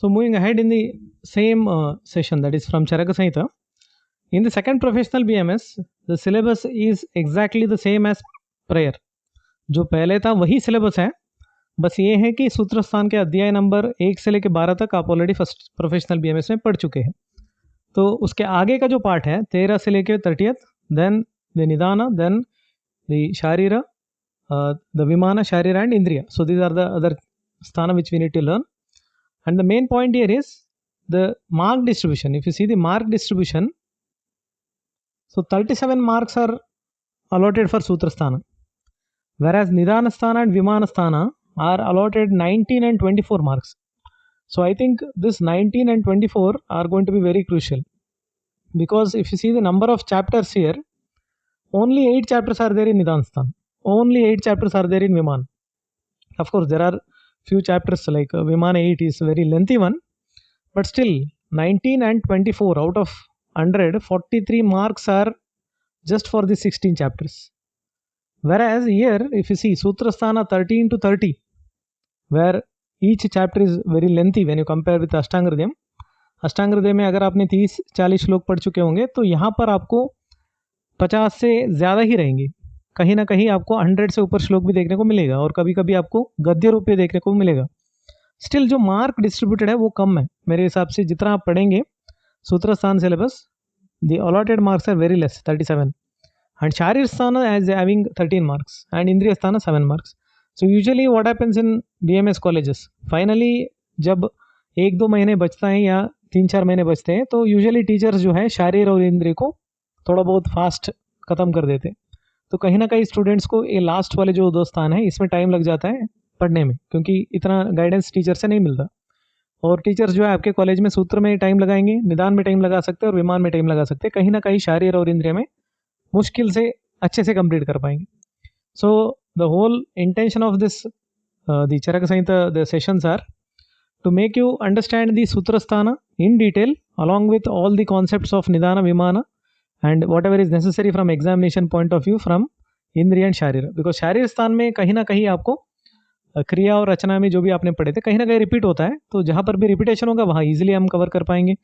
So moving ahead in the same session, that is from Charaka Samhita, in the second professional BMS, the syllabus is exactly the same as prior. जो पहले था वही syllabus है, बस ये है कि सूत्र स्थान के अध्याय नंबर 1 से लेकर 12 तक आप ऑलरेडी फर्स्ट प्रोफेशनल बीएमएस में पढ़ चुके हैं. तो उसके आगे का जो पार्ट है 13 से लेकर 30th, then the Nidana, then the Sharira, the Vimana, Sharira and Indriya. So these are the other sthana which we need to learn. And the main point here is the mark distribution. If you see the mark distribution, so 37 marks are allotted for Sutrasthana, whereas Nidanasthana and Vimanasthana are allotted 19 and 24 marks. So I think this 19 and 24 are going to be very crucial, because if you see the number of chapters here, only 8 chapters are there in Nidanasthana, only 8 chapters are there in Viman. Of course, there are few chapters like Vimana 8 is very lengthy one, but still 19 and 24 out of 100, 43 marks are just for the 16 chapters. Whereas here, if you see Sutrasthana 13 to 30, where each chapter is very lengthy when you compare with Ashtanga Hridayam. अष्टांग हृदय में अगर आपने 30-40 श्लोक पढ़ चुके होंगे, तो यहाँ पर आपको 50 से ज़्यादा ही रहेंगे. कहीं ना कहीं आपको 100 से ऊपर श्लोक भी देखने को मिलेगा, और कभी कभी आपको गद्य रूप में देखने को मिलेगा. स्टिल जो मार्क डिस्ट्रीब्यूटेड है वो कम है मेरे हिसाब से. जितना आप पढ़ेंगे Sutrasthana syllabus, the allotted marks are very less, 37, and Sharira sthana as having 13 marks and Indriya sthana 7 marks. So usually what happens in BMS colleges, finally जब 1-2 महीने बचता है या 3-4 महीने बचते हैं, तो यूजुअली टीचर्स जो है शारीर और इंद्रिय को थोड़ा बहुत फास्ट ख़त्म कर देते हैं. तो कहीं ना कहीं स्टूडेंट्स को ये लास्ट वाले जो 2 स्थान है इसमें टाइम लग जाता है पढ़ने में, क्योंकि इतना गाइडेंस टीचर से नहीं मिलता. और टीचर्स जो है आपके कॉलेज में सूत्र में टाइम लगाएंगे, निदान में टाइम लगा सकते हैं और विमान में टाइम लगा सकते हैं. कहीं ना कहीं शारीर और इंद्रिय में मुश्किल से अच्छे से कंप्लीट कर पाएंगे. So the whole intention of this the Charaka Samhita the sessions are to make you understand the Sutrasthana in detail along with all the concepts of Nidana, Vimana and whatever is necessary from examination point of view from Indriya and Sharira. Because शारीर स्थान में कहीं ना कहीं आपको क्रिया और रचना में जो भी आपने पढ़े थे कहीं ना कहीं रिपीट होता है, तो जहाँ पर भी रिपीटेशन होगा वहाँ इजीली हम कवर कर पाएंगे.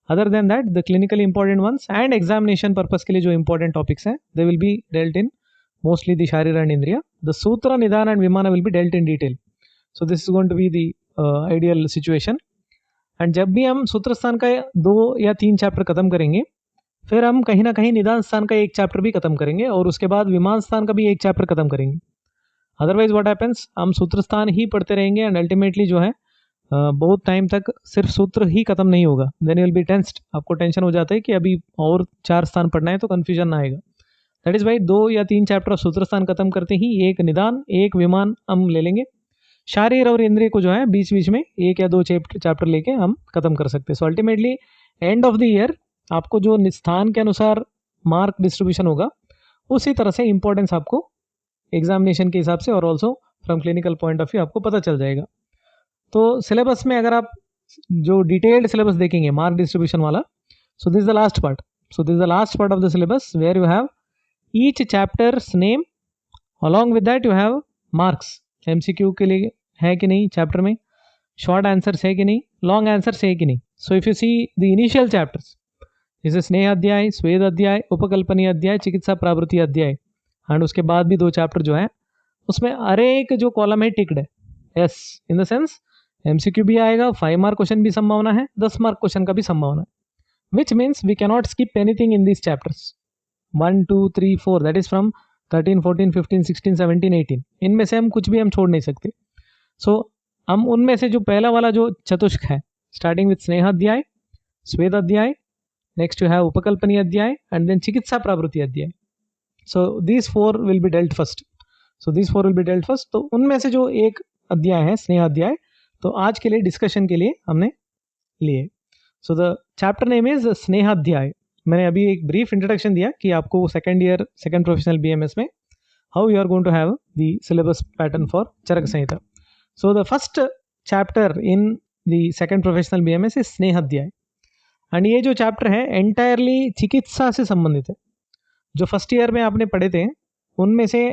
Other than that the clinically important ones and examination purpose के लिए जो इंपॉर्टेंट टॉपिक्स हैं they will be dealt in mostly the Sharira and Indriya. The Sutra, Nidana and Vimana will be dealt in detail. So this is going to be the ideal situation. And जब भी हम सूत्र स्थान का 2 या 3 चैप्टर खत्म करेंगे, फिर हम कहीं ना कहीं निदान स्थान का 1 चैप्टर भी खत्म करेंगे, और उसके बाद विमान स्थान का भी 1 चैप्टर खत्म करेंगे. अदरवाइज व्हाट हैपेंस, हम सूत्र स्थान ही पढ़ते रहेंगे एंड अल्टीमेटली जो है बहुत टाइम तक सिर्फ सूत्र ही खत्म नहीं होगा. Then you will be tensed, आपको टेंशन हो जाता है कि अभी और 4 स्थान पढ़ना है तो कन्फ्यूजन ना आएगा. दैट इज वाई 2 या 3 चैप्टर सूत्र स्थान खत्म करते ही 1 निदान 1 विमान हम ले लेंगे. शारीर और इंद्रिय को जो है बीच बीच में 1 या 2 चैप्टर लेके हम खत्म कर सकते हैं. So ultimately end of the year आपको जो स्थान के अनुसार मार्क डिस्ट्रीब्यूशन होगा, उसी तरह से इंपॉर्टेंस आपको एग्जामिनेशन के हिसाब से और also from clinical point of view आपको पता चल जाएगा. तो सिलेबस में अगर आप जो डिटेल्ड सिलेबस देखेंगे मार्क डिस्ट्रीब्यूशन वाला, so this is the last part. So this is the last part of the syllabus where you have each chapters name, along with that you have marks. MCQ के लिए है कि नहीं chapter में, short answers है कि नहीं, long answers है कि नहीं. So if you see the initial chapters, जैसे स्नेह अध्याय, स्वेद अध्याय, उपकल्पनीय अध्याय, चिकित्सा प्रावृत्ति अध्याय, एंड उसके बाद भी 2 चैप्टर जो है उसमें हर एक जो कॉलम है टिक्ड है. Yes, in the sense MCQ भी आएगा, 5 मार्क क्वेश्चन भी संभावना है, 10 मार्क क्वेश्चन का भी संभावना है, which means we cannot skip anything in this chapters 1, 2, 3, 4, that is from 13, 14, 15, 16, 17, 18. इनमें से हम कुछ भी हम छोड़ नहीं सकते. सो हम उनमें से जो पहला वाला जो चतुष्क है, स्टार्टिंग विथ स्नेह अध्याय, स्वेद अध्याय, नेक्स्ट यू हैव उपकल्पनीय अध्याय एंड देन चिकित्सा प्रावृत्ति अध्याय. सो these 4 will be dealt first. तो उनमें से जो एक अध्याय है स्नेह अध्याय, तो आज के लिए डिस्कशन के लिए हमने लिए. So the chapter name is Sneha अध्याय. मैंने अभी एक ब्रीफ इंट्रोडक्शन दिया कि आपको second year second professional BMS में how you are going to have the syllabus pattern for Charak Samhita. So the first chapter in the second professional BMS is Sneha Adhyaya. And ये जो चैप्टर है एंटायरली चिकित्सा से संबंधित है. जो फर्स्ट ईयर में आपने पढ़े थे उनमें से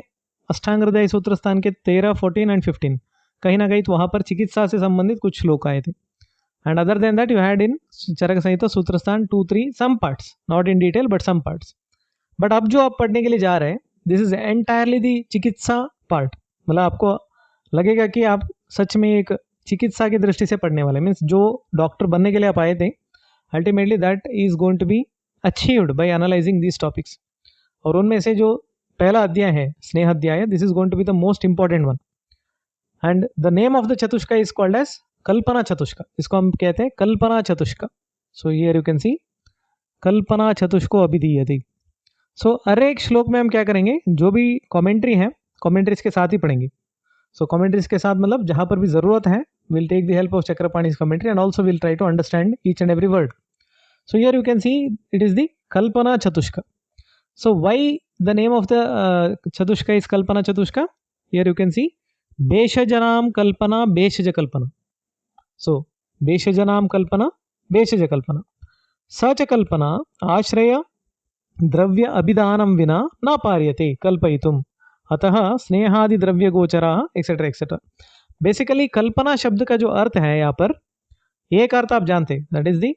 अष्टांग हृदय सूत्र स्थान के 13, 14 एंड 15 कहीं ना कहीं तो वहाँ पर चिकित्सा से संबंधित कुछ श्लोक आए थे. and other than that you had in Charak Samhita Sutrasthana 2-3 some parts, not in detail but some parts. But अब जो आप पढ़ने के लिए जा रहे हैं दिस इज एंटायरली दी चिकित्सा पार्ट, मतलब आपको लगेगा कि आप सच में एक चिकित्सा की दृष्टि से पढ़ने वाले, मीन्स जो डॉक्टर बनने के लिए आप आए थे ultimately that is going to be achieved by analysing these topics. और उनमें से जो पहला अध्याय है Sneha Adhyaya, this is going to be the most important one. And the name of the chatushka is called as Kalpana Chatushka. इसको हम कहते हैं Kalpana Chatushka. So here you can see कल्पना चतुष्को अभिधीयते. सो हर एक श्लोक में हम क्या करेंगे, जो भी कमेंट्री है कमेंट्रीज के साथ ही पढ़ेंगे. सो कमेंट्रीज के साथ मतलब जहाँ पर भी ज़रूरत है will take the help of Chakrapani's commentary and also will try to understand each and every word. So here you can see it is the Kalpana Chatushka. So why the name of the chatushka is Kalpana Chatushka? Here you can see भेषजनाम कल्पना भेषज कल्पना. So भेषजनाम कल्पना भेषज कल्पना. स च कल्पना आश्रय द्रव्य अभिधानम विना न पार्यते कल्पयितुम अतः स्नेहादि द्रव्य गोचरा एक्सेट्रा एक्सेट्रा. बेसिकली कल्पना शब्द का जो अर्थ है यहाँ पर, एक अर्थ आप जानते हैं दैट इज द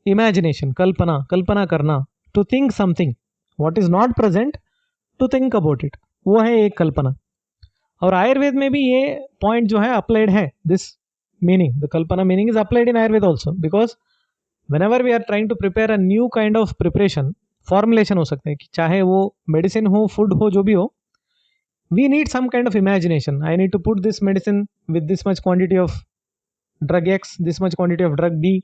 इमेजिनेशन. कल्पना, कल्पना करना, to think something what is not present, to think about it, वो है एक कल्पना. और आयुर्वेद में भी ये पॉइंट जो है अप्लाइड है. This meaning, the Kalpana meaning is applied in Ayurveda also, because whenever we are trying to prepare a new kind of preparation, formulation हो सकते हैं कि चाहे वो मेडिसिन हो, फूड हो, जो भी हो, we need some kind of imagination. I need to put this medicine with this much quantity of drug X, this much quantity of drug B,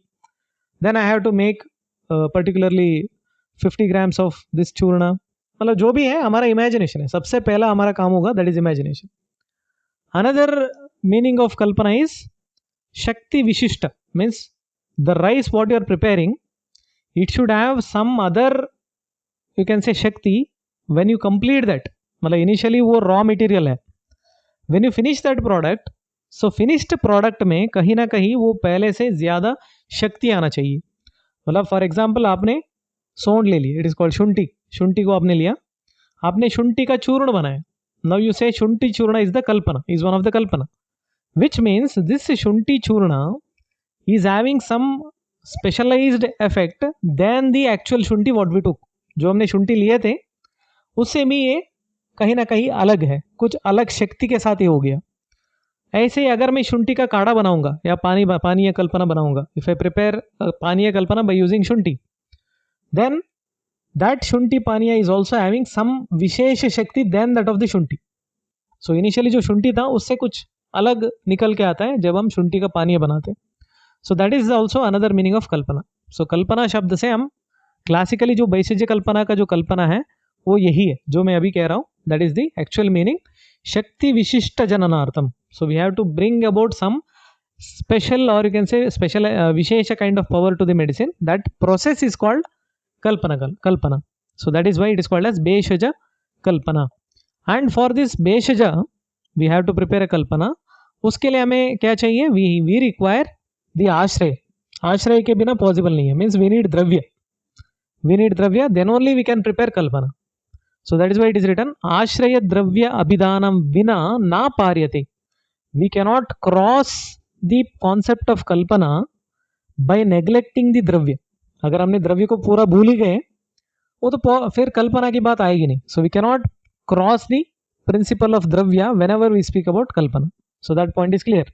then I have to make particularly 50 grams of this churna. मतलब जो भी है हमारा imagination है, सबसे पहला हमारा काम होगा, that is imagination. Another meaning of Kalpana is शक्ति विशिष्ट, means the rice what you are preparing, it should have some other, you can say, shakti when you complete that. मतलब initially वो raw material है, when you finish that product, so finished product में कहीं ना कहीं वो पहले से ज़्यादा शक्ति आना चाहिए. मतलब फॉर एग्जाम्पल आपने सौंठ ले ली, इट इज़ कॉल्ड शुंठी. शुंठी को आपने लिया, आपने शुंठी का चूर्ण बनाया. Now you say shunthi churna is the kalpana, is one of the kalpana, which means this shunthi churna is having some specialized effect than the actual शुंठी what we took. जो हमने शुंठी लिए थे उससे भी ये कहीं ना कहीं अलग है, कुछ अलग शक्ति के साथ ये हो गया. ऐसे ही अगर मैं शुंठी का काढ़ा बनाऊंगा या पानीय कल्पना बनाऊंगा, if I prepare paniya kalpana by using shunthi, then that shunthi paniya is also having some vishesh shakti than that of the shunthi. So initially जो शुंठी था उससे कुछ अलग निकल के आता है जब हम शुंठी का पानीय बनाते हैं. So that is also another meaning of kalpana. So kalpana शब्द से हम क्लासिकली जो वैशिज्य कल्पना का जो कल्पना है वो यही है जो मैं अभी कह रहा हूँ, that is the actual meaning, शक्ति विशिष्ट जननार्थम. So we have to bring about some special और you can say special vishesh kind of power to the medicine. That process is called kalpana. So that is why it is called as bheshaj kalpana. And for this bheshaj we have to prepare a kalpana. उसके लिए हमें क्या चाहिए, we require दी आश्रय. आश्रय के बिना possible नहीं है, means we need dravya, then only we can prepare kalpana. So that is why it is written आश्रय द्रव्य अभिधानम विना ना पार्यते. We cannot cross the concept of kalpana by neglecting the dravya. अगर हमने द्रव्य को पूरा भूल ही गए वो तो फिर कल्पना की बात आएगी नहीं. So we cannot cross the principle of dravya whenever we speak about kalpana. So that point is clear.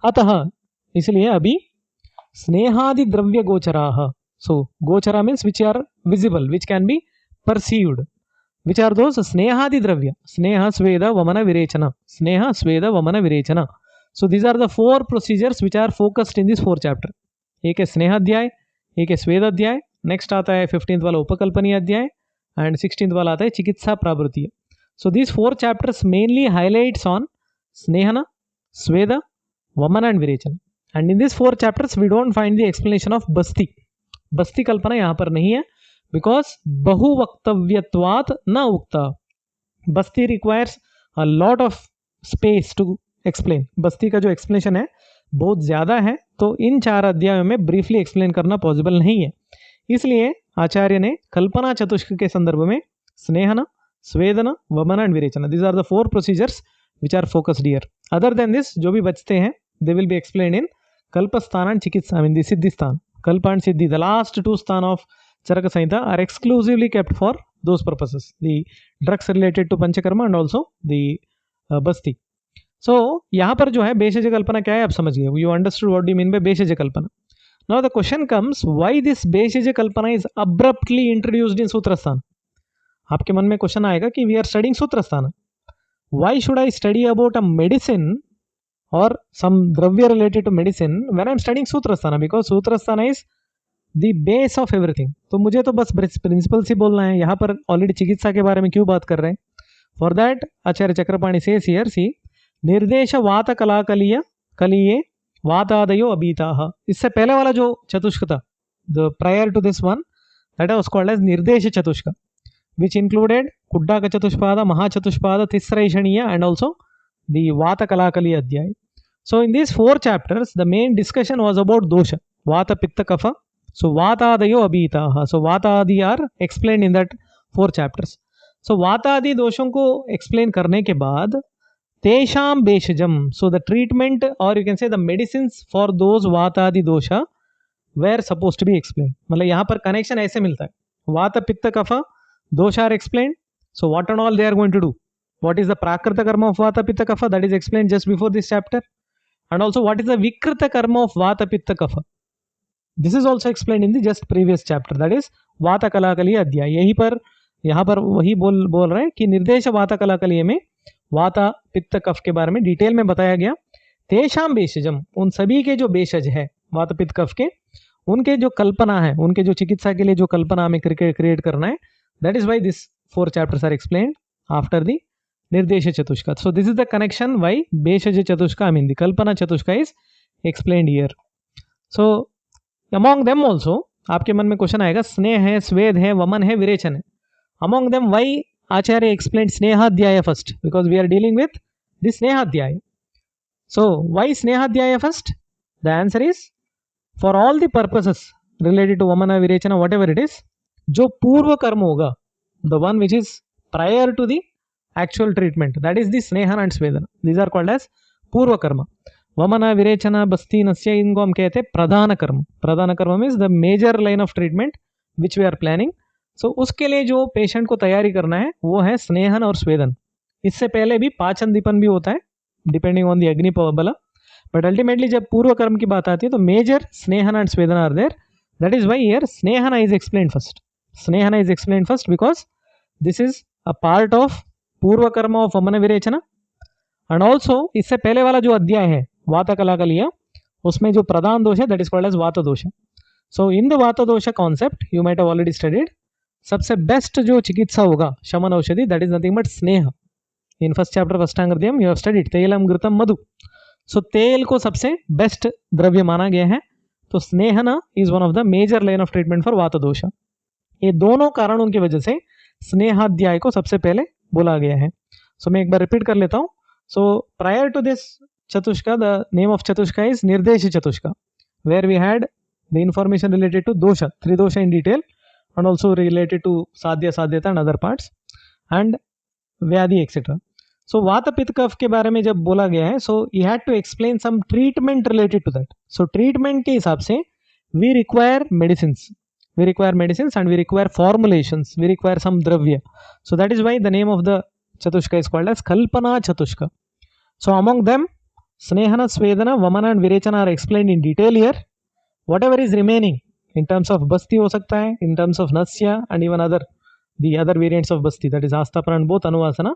अतः इसलिए अभी स्नेहादि द्रव्य गोचराः. So gochara means which are visible, which can be perceived. Which are those? Snehadi dravya, sneha sweda vamana virechana, sneha sweda vamana virechana. So these are the 4 procedures which are focused in this 4 chapter. एक है स्नेहाध्याय, एक है स्वेद अध्याय, नेक्स्ट आता है 15th वाला उपकल्पनीय अध्याय एंड 16th वाला आता है चिकित्सा प्रावृत्ति. So these 4 chapters mainly highlights on snehana, sweda, vamana and virechana. And in this 4 chapters we don't find the explanation of basti. Basti कल्पना यहाँ पर नहीं है बिकॉज बहुवक्तव्यत्वात् न उक्ता. Basti requires a lot of space to explain. बस्ती का जो एक्सप्लेनेशन है बहुत ज़्यादा है, तो इन 4 अध्यायों में ब्रीफली एक्सप्लेन करना पॉसिबल नहीं है. इसलिए आचार्य ने कल्पना चतुष्क के संदर्भ में snehana, swedana, vamana and virechana, these are the 4 procedures which are focused here. Other than this जो भी बचते हैं they will be explain in Kalpasthana and Chikitsa, I mean the Siddhisthana. Kalpa and Siddhi, the last two sthana of Charaka Samhita are exclusively kept for those purposes. The drugs related to Panchakarma and also the Basti. So, यहाँ पर जो है बेशज कल्पना क्या है आप समझ गए. You understood what do you mean by बेशज Kalpana. Now the question comes, why this बेशज Kalpana is abruptly introduced in Sutrasthana? आपके मन में क्वेश्चन आएगा कि we are studying Sutrasthana. Why should I study about a medicine or some dravya related to medicine when I am studying Sutrasthana? Because Sutrasthana is the base of everything. तो मुझे तो बस principal से बोलना है. यहाँ पर ऑलरेडी चिकित्सा के बारे में क्यों बात कर रहे हैं? For that acharya Chakrapani says here, see Nirdesha Vata कलाकलीय कलीये वातादयो अबीताः. इससे पहले वाला जो चतुष्क था, the prior to this one, that was called as nirdesha chatushka, which included Kuddaka Chatuspada, Mahachatuspada, Tisraishaniya and also the Vata Kalakali Adhyaya. So in these 4 chapters, the main discussion was about dosha, Vata, Pitta, Kapha. So Vata Adayo Abhitaha. So Vata Adi are explained in that 4 chapters. So Vata Adi doshon ko explain karne ke baad, Tesham Beshajam. So the treatment, or you can say the medicines for those Vata Adi dosha were supposed to be explained. मतलब यहाँ पर connection ऐसे मिलता है. Vata, Pitta, Kapha, those are explained. So what and all they are going to do? What is the Prakrita karma of Vata, Pitta, Kapha? That is explained just before this chapter. And also what is the Vikrita karma of Vata, Pitta, Kapha? This is also explained in the just previous chapter. That is Vata Kalakali Adhyaya. यहीं पर यहाँ पर वही बोल रहे हैं कि निर्देश वाता कलाकली में वाता पित्त कफ के बारे में डिटेल में बताया गया. तेषाम बेशजम, उन सभी के जो बेशज है वाता पित्त कफ के, उनके जो कल्पना है, उनके जो चिकित्सा के लिए जो कल्पना हमें क्रिएट करना है, that is why these 4 chapters are explained after the Nirdesha Chatushka. So this is the connection why Beshaja Chatushka, I mean the Kalpana Chatushka is explained here. So among them also, आपके मन में question आएगा, स्नेह है, स्वेद है, वमन है, विरेचन है. Among them, why Acharya explained Snehadhyaya first? Because we are dealing with the Snehadhyaya. So why Snehadhyaya first? The answer is, for all the purposes related to Vamana, Virechana, whatever it is, जो पूर्व कर्म होगा, the one which is prior to the actual treatment, that is the स्नेहन and स्वेदन. These are called as पूर्व कर्म. वमना, विरेचना, बस्ती, नस्य, इनको हम कहते हैं प्रधान karma. Pradhana karma means the major line of treatment which we are planning. So उसके लिए जो पेशेंट को तैयारी करना है वो है स्नेहन और स्वेदन. इससे पहले भी पाचन दीपन भी होता है डिपेंडिंग ऑन द अग्नि बल, बट अल्टीमेटली जब पूर्व कर्म की बात आती है तो major snehana and swedana are there. That is why here snehana is explained first. Snehana is explained first because this is a part of पूर्व कर्म of वमन विरेचना. and also इससे पहले वाला जो अध्याय है वाता कलाकलिया, उसमें जो प्रधान दोष है that is called as वाता दोष. So in the वाता दोष concept you might have already studied, सबसे बेस्ट जो चिकित्सा होगा शमन औषधि, that is nothing but स्नेह. in first chapter Ashtangahridayam you have studied Telam घृतम Madhu. So तेल को सबसे बेस्ट द्रव्य माना गया है. तो स्नेहना is one of the major line of treatment for वाता दोष. ये दोनों कारणों की वजह से स्नेहाध्याय को सबसे पहले बोला गया है. सो मैं एक बार रिपीट कर लेता हूँ. So prior to this chatushka, the name of chatushka is Nirdesha Chatushka, where we had the information related to dosha, tridosha in detail, and also related to sadhya sadhyata and other parts and vyadhi et cetera. So vata pitta कफ के बारे में जब बोला गया है, so you had to explain some treatment related to that. So treatment के हिसाब से we require medicines, we require medicines and we require formulations, we require some dravya. So that is why the name of the chatushka is called as Kalpana Chatushka. So among them Snehana, Svedana, Vamana and Virechana are explained in detail here. Whatever is remaining in terms of Basti ho sakta hai, in terms of Nasya and even the other variants of Basti, that is Astapana and both Anuvasana,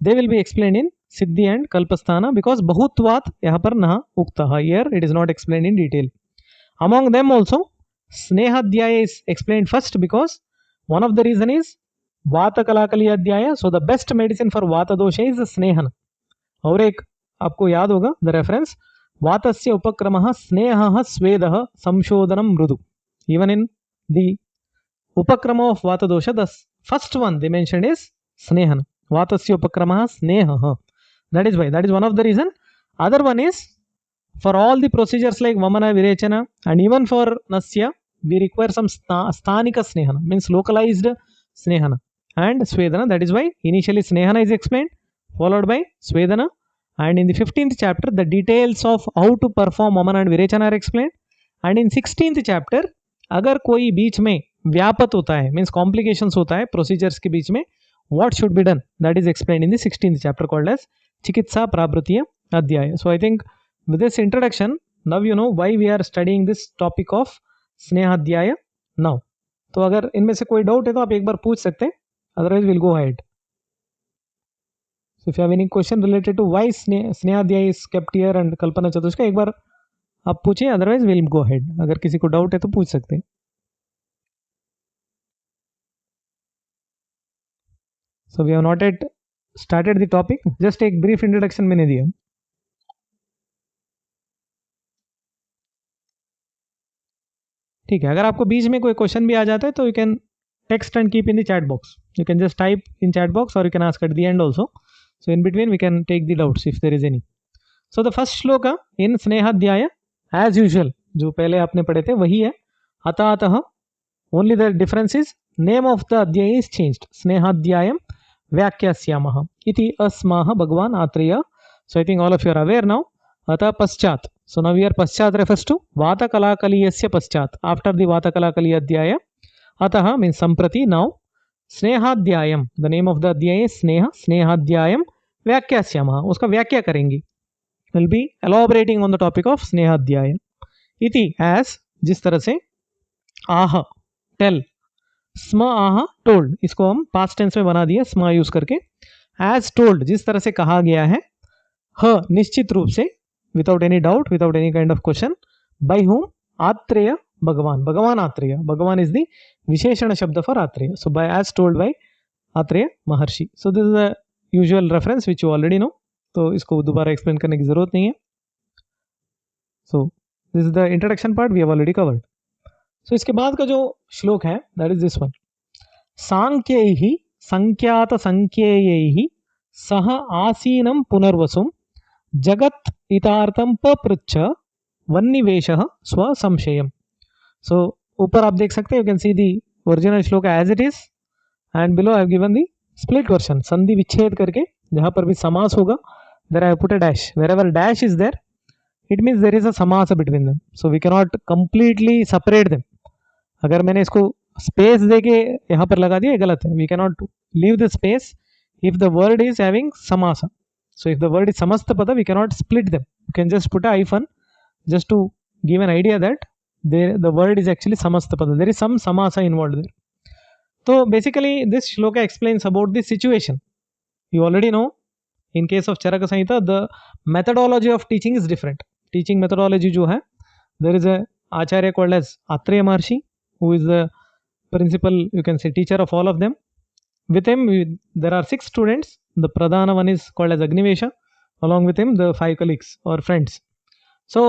they will be explained in Siddhi and Kalpasthana, because Bahutvat yahan par naha uktaha, here it is not explained in detail. Among them also Snehadhyaya is explained first because one of the reason is Vata Kalakali Adhyaya. So the best medicine for Vata dosha is Snehana. और एक आपको याद होगा the reference, वातस्य उपक्रमः स्नेहः स्वेदः संशोधनम मृदु. Even in the upakrama of Vata dosha, the first one they mentioned is Snehana. Vatasya upakramah Snehah. That is why, that is one of the reason. Other one is, for all the procedures like Vamana, Virechana and even for Nasya, we require some sthanika Snehana, means localized Snehana and Svedana. That is why initially Snehana is explained, followed by Svedana, and in the 15th chapter the details of how to perform Vaman and Virechana are explained, and in 16th chapter अगर कोई बीच में व्यापत होता है means complications होता है procedures के बीच में, what should be done, that is explained in the 16th chapter called as चिकित्सा प्रावृत्तीय अध्याय. So I think with this introduction now you know why we are studying this topic of स्नेहाध्याय now. तो अगर इनमें से कोई doubt है तो आप एक बार पूछ सकते हैं, otherwise will go ahead. So if you have any question related to why स्नेहाध्याय is kept here and कल्पना चतुष्का, एक बार आप पूछिए, अदरवाइज विल गो अहेड. अगर किसी को डाउट है तो पूछ सकते हैं. So we have not yet started the topic, just एक brief introduction मैंने दिया. ठीक है, अगर आपको बीच में कोई क्वेश्चन भी आ जाता है तो you can text and keep in the chat box. You can just type in chat box और you can ask at the end also. So in between we can take the doubts if there is any. So the first shloka in स्नेहाध्याय as usual जो पहले आपने पढ़े थे वही है. अतः only the difference is name of the adhyaya is changed. स्नेहाध्यायम व्याख्यास्यामः इति अस्माः भगवान Atreya. So I think all of you are aware now. अतः पश्चात, so now here पश्चात refers to वातकलाकलीयस्य पश्चात, after the वातकलाकली अध्याय. अतः means सम्प्रति, now स्नेहाध्यायम, the name of the अध्याय is स्नेह, स्नेहाध्यायम व्याख्यास्यामः, उसका व्याख्या करेंगे. will be elaborating on the topic of स्नेहाध्याय. इति as, जिस तरह से, आह tell, स्म आह told, इसको हम past tense में बना दिया स्म यूज करके. as told, जिस तरह से कहा गया है. ह निश्चित रूप से, without any doubt, without any kind of question. By whom? Atreya Bhagavan. Bhagavan Atreya. Bhagavan is the Visheshana Shabda for Atreya. So by as told by Atreya Maharshi. So this is the usual reference which you already know. तो इसको दोबारा explain करने की जरूरत नहीं है. So this is the introduction part we have already covered. So इसके बाद का जो श्लोक है that is this one. सांख्यैहि संख्यात संख्यैहि सह आसीनं पुनर्वसुम जगत इतार्थम पपृच्छ वन्निवेशः स्वसंशयम. सो ऊपर आप देख सकते हैं, you can see the original shloka as it is and below I have given the split version संधि विच्छेद करके. जहां पर भी समास होगा there I have put a dash. Wherever dash is there it means there is a samasa between them. So we can not completely separate them. अगर मैंने इसको स्पेस देके यहाँ पर लगा दिया गलत है. We can not leave the space if the word is having समासा. So if the word is Samastapada, we cannot split them. You can just put a hyphen just to give an idea that the word is actually Samastapada. There is some samasa involved there. So basically this shloka explains about the situation. You already know in case of Charaka Samhita the methodology of teaching is different. Teaching methodology जो है, there is a Acharya called as Atreya Maharshi who is the principal, you can say teacher of all of them. With him there are 6 students. The Pradhana one is called as Agnivesha. Along with him the 5 colleagues or friends. So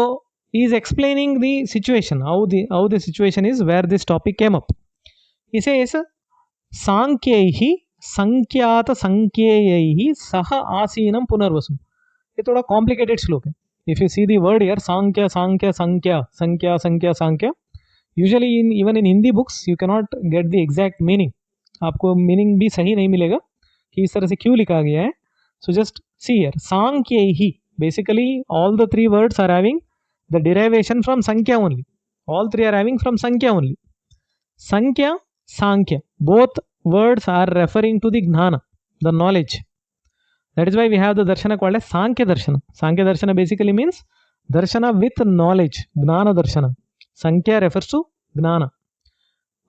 he is explaining the situation, how the situation is where this topic came up. He says सांख्यैहि संख्यात संख्यैहि सह आसीनं पुनर्वसुम. ये थोड़ा complicated श्लोक है. If you see the word here सांख्य सांख्य संख्या संख्या संख्या Sankhya, usually even in Hindi books you cannot get the exact meaning. आपको meaning भी सही नहीं मिलेगा कि इस तरह से क्यों लिखा गया है. सो जस्ट सी हियर सांख्यैहि, basically all the 3 words are having the derivation from संख्या only. All 3 are having from संख्या ओनली. संख्या सांख्य both words are referring to the ज्ञान, the knowledge. That is why we have the दर्शन called as सांख्य दर्शन. सांख्य दर्शन बेसिकली मीन्स दर्शन विथ नॉलेज, ज्ञान दर्शन. संख्या रेफर्स टू ज्ञान.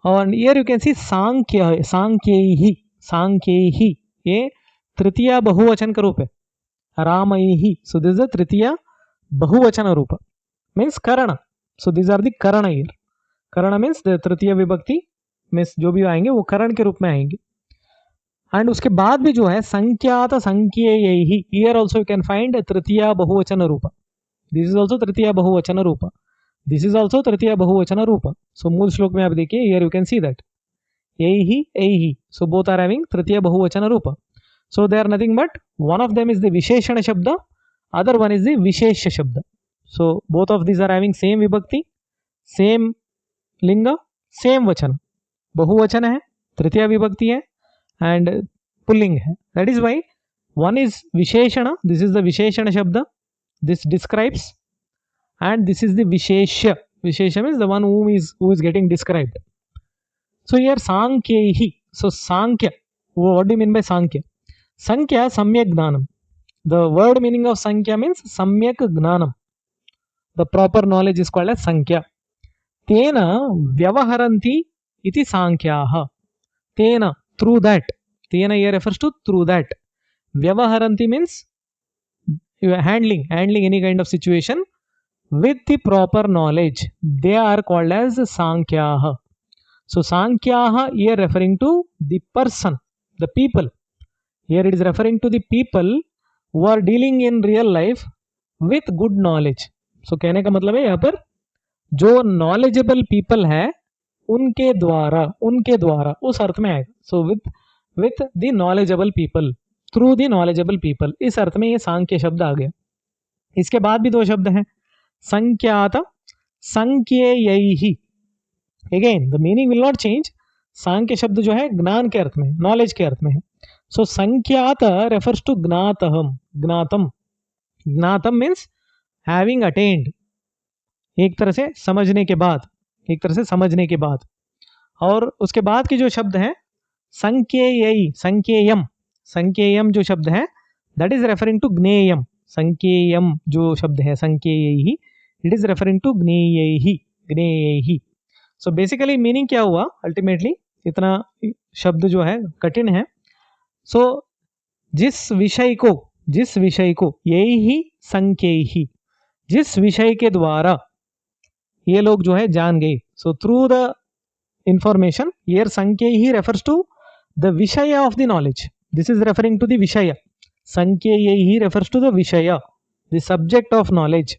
और here you can see सांख्य सांख्यैहि सांख्यैहि, ये तृतीया बहुवचन का रूप है. रामैहि, so this is the tritiya बहुवचन roopa means karana. So this are the karana here. Karana means the tritiya vibhakti means जो भी आएंगे वो करण के रूप में आएंगे. एंड उसके बाद भी जो है संख्यात संख्यैहि, here also you can find तृतीया बहुवचन रूप. दिस इज आल्सो तृतीया बहुवचन रूप. दिस इज ऑल्सो तृतीय बहुवचन रूप. सो मूल श्लोक में आप देखिए, here you can see that एहि एहि, सो बोथ आर हैविंग तृतीय बहुवचन रूप. So they are nothing but one of them is the विशेषण शब्द, अदर वन इज द विशेष शब्द. So both of this are having same विभक्ति, सेम लिंग, सेम वचन. बहुवचन है, तृतीय विभक्ति है एंड पुल्लिंग है. That is why One is Visheshana, this is the Visheshana Shabda, this describes, and this is the Vishesha. Vishesha means the one who is getting described. So here Sankhyehi. So Sankhya, what do you mean by Sankhya? Sankhya, Samyak Gnanam. The word meaning of Sankhya means Samyak Gnanam. The proper knowledge is called as Sankhya. Tena Vyavaharanti iti Sankhyaha. Tena, through that. Tena here refers to through that. Vyavaharanti means you are handling any kind of situation with the proper knowledge. They are called as Sankhyaha. So Sankhyaha here referring to the person, the people. Here it is referring to the people who are dealing in real life with good knowledge. So कहने का मतलब है यहाँ पर जो knowledgeable people है उनके द्वारा उस अर्थ में आएगा. So with the knowledgeable people, through the knowledgeable people, इस अर्थ में ये सांख्य शब्द आ गया. इसके बाद भी दो शब्द हैं, संख्यात संख्येयैहि. Again the meaning will not change. सांख्य शब्द जो है ज्ञान के अर्थ में, नॉलेज के अर्थ में है. सो संख्यात रेफर्स टू ज्ञातहम, ज्ञातम. ज्ञातम मीन्स हैविंग अटेन्ड, एक तरह से समझने के बाद, और उसके बाद के जो शब्द है संख्येयी, संख्येयम जो शब्द है दैट इज रेफरिंग टू ज्ञेयम. संख्येयम जो शब्द है संख्येयी, इट इज रेफरिंग टू ज्ञेयैहि. सो बेसिकली मीनिंग क्या हुआ अल्टीमेटली, इतना शब्द जो है कठिन है. सो जिस विषय को यही ही संख्येयि, जिस विषय के द्वारा ये लोग जो है जान गए. So through the information, here संख्येयि रेफर्स टू द विषय of the knowledge. This is referring to the विषय. संख्येयि रेफर्स टू द विषय, the subject of knowledge.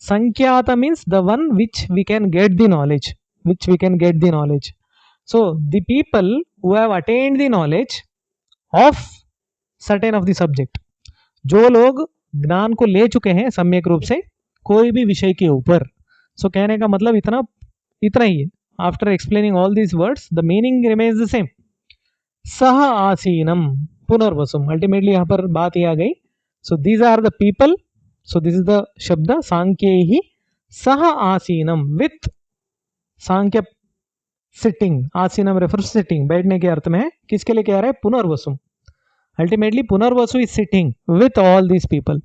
Sankhyaata means the one which we can get the knowledge, So the people who have attained the knowledge of certain of the subject, जो लोग ज्ञान को ले चुके हैं सम्यक रूप से कोई भी विषय के ऊपर. सो कहने का मतलब इतना ही है. After explaining all these words the meaning remains the same. सह आसीनम पुनर्वसुम. अल्टीमेटली यहाँ पर बात ये आ गई. So these are the people. So this is the shabda Sankhyehi Saha Asinam, with Sankhya sitting. Asinam refers to sitting, बैठने के अर्थ में है. किसके लिए कह रहा है? Punarvasu. Ultimately Punarvasu is sitting with all these people.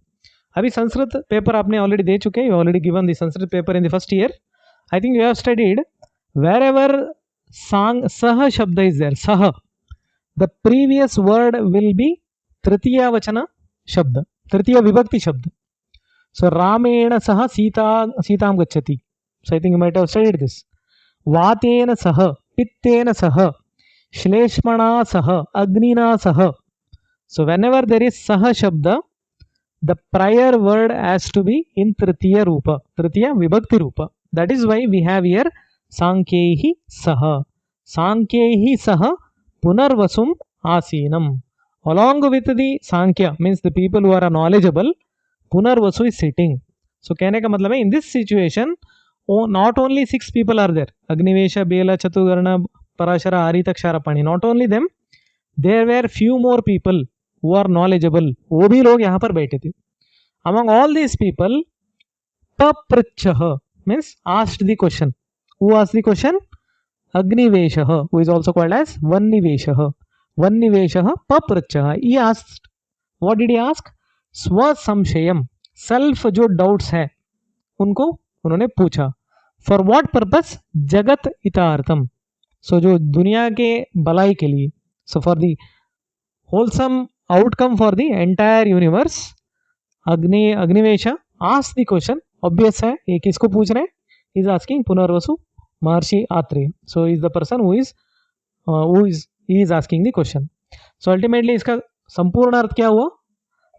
अभी संस्कृत पेपर आपने ऑलरेडी दे चुके, you already given the Sanskrit paper in the first year. I think you have studied wherever saha shabda is there, saha, the previous word will be tritiya vachana शब्द, तृतीय विभक्ति शब्द. So Ramena saha Sitam gacchati. So I think you might have studied this. Vatena saha, Pittena saha, Shleshmana saha, Agnina saha. So whenever there is saha shabda, the prior word has to be in Tritiya Rupa, Tritiya Vibhakti Rupa. That is why we have here Sankhyehi saha. Sankhyehi saha Punarvasum Asinam. Along with the Sankhya, means the people who are knowledgeable, Punarvasu is sitting. So कहने का मतलब है in this situation not only 6 people are there, Agnivesha, Bela, Chatugarna, Parashara, Arita, Ksharapani. Not only them, there were few more people who are knowledgeable. वो भी लोग यहाँ पर बैठे थे. Among all these people, Paprachah means asked the question. Who asked the question? Agnivesha, who is also called as Vannivesha. Vannivesha Paprachah. He asked. What did he ask? स्व संशयम, self जो doubts है उनको उन्होंने पूछा. For what purpose? जगत हितार्थम. सो जो दुनिया के भलाई के लिए, so for the wholesome outcome for the entire universe. Agnivesh ask the question. Obvious है ये किसको पूछ रहे हैं? Is asking Punarvasu Maharshi Atreya. So is the person who is asking the question. So ultimately इसका संपूर्ण अर्थ क्या हुआ?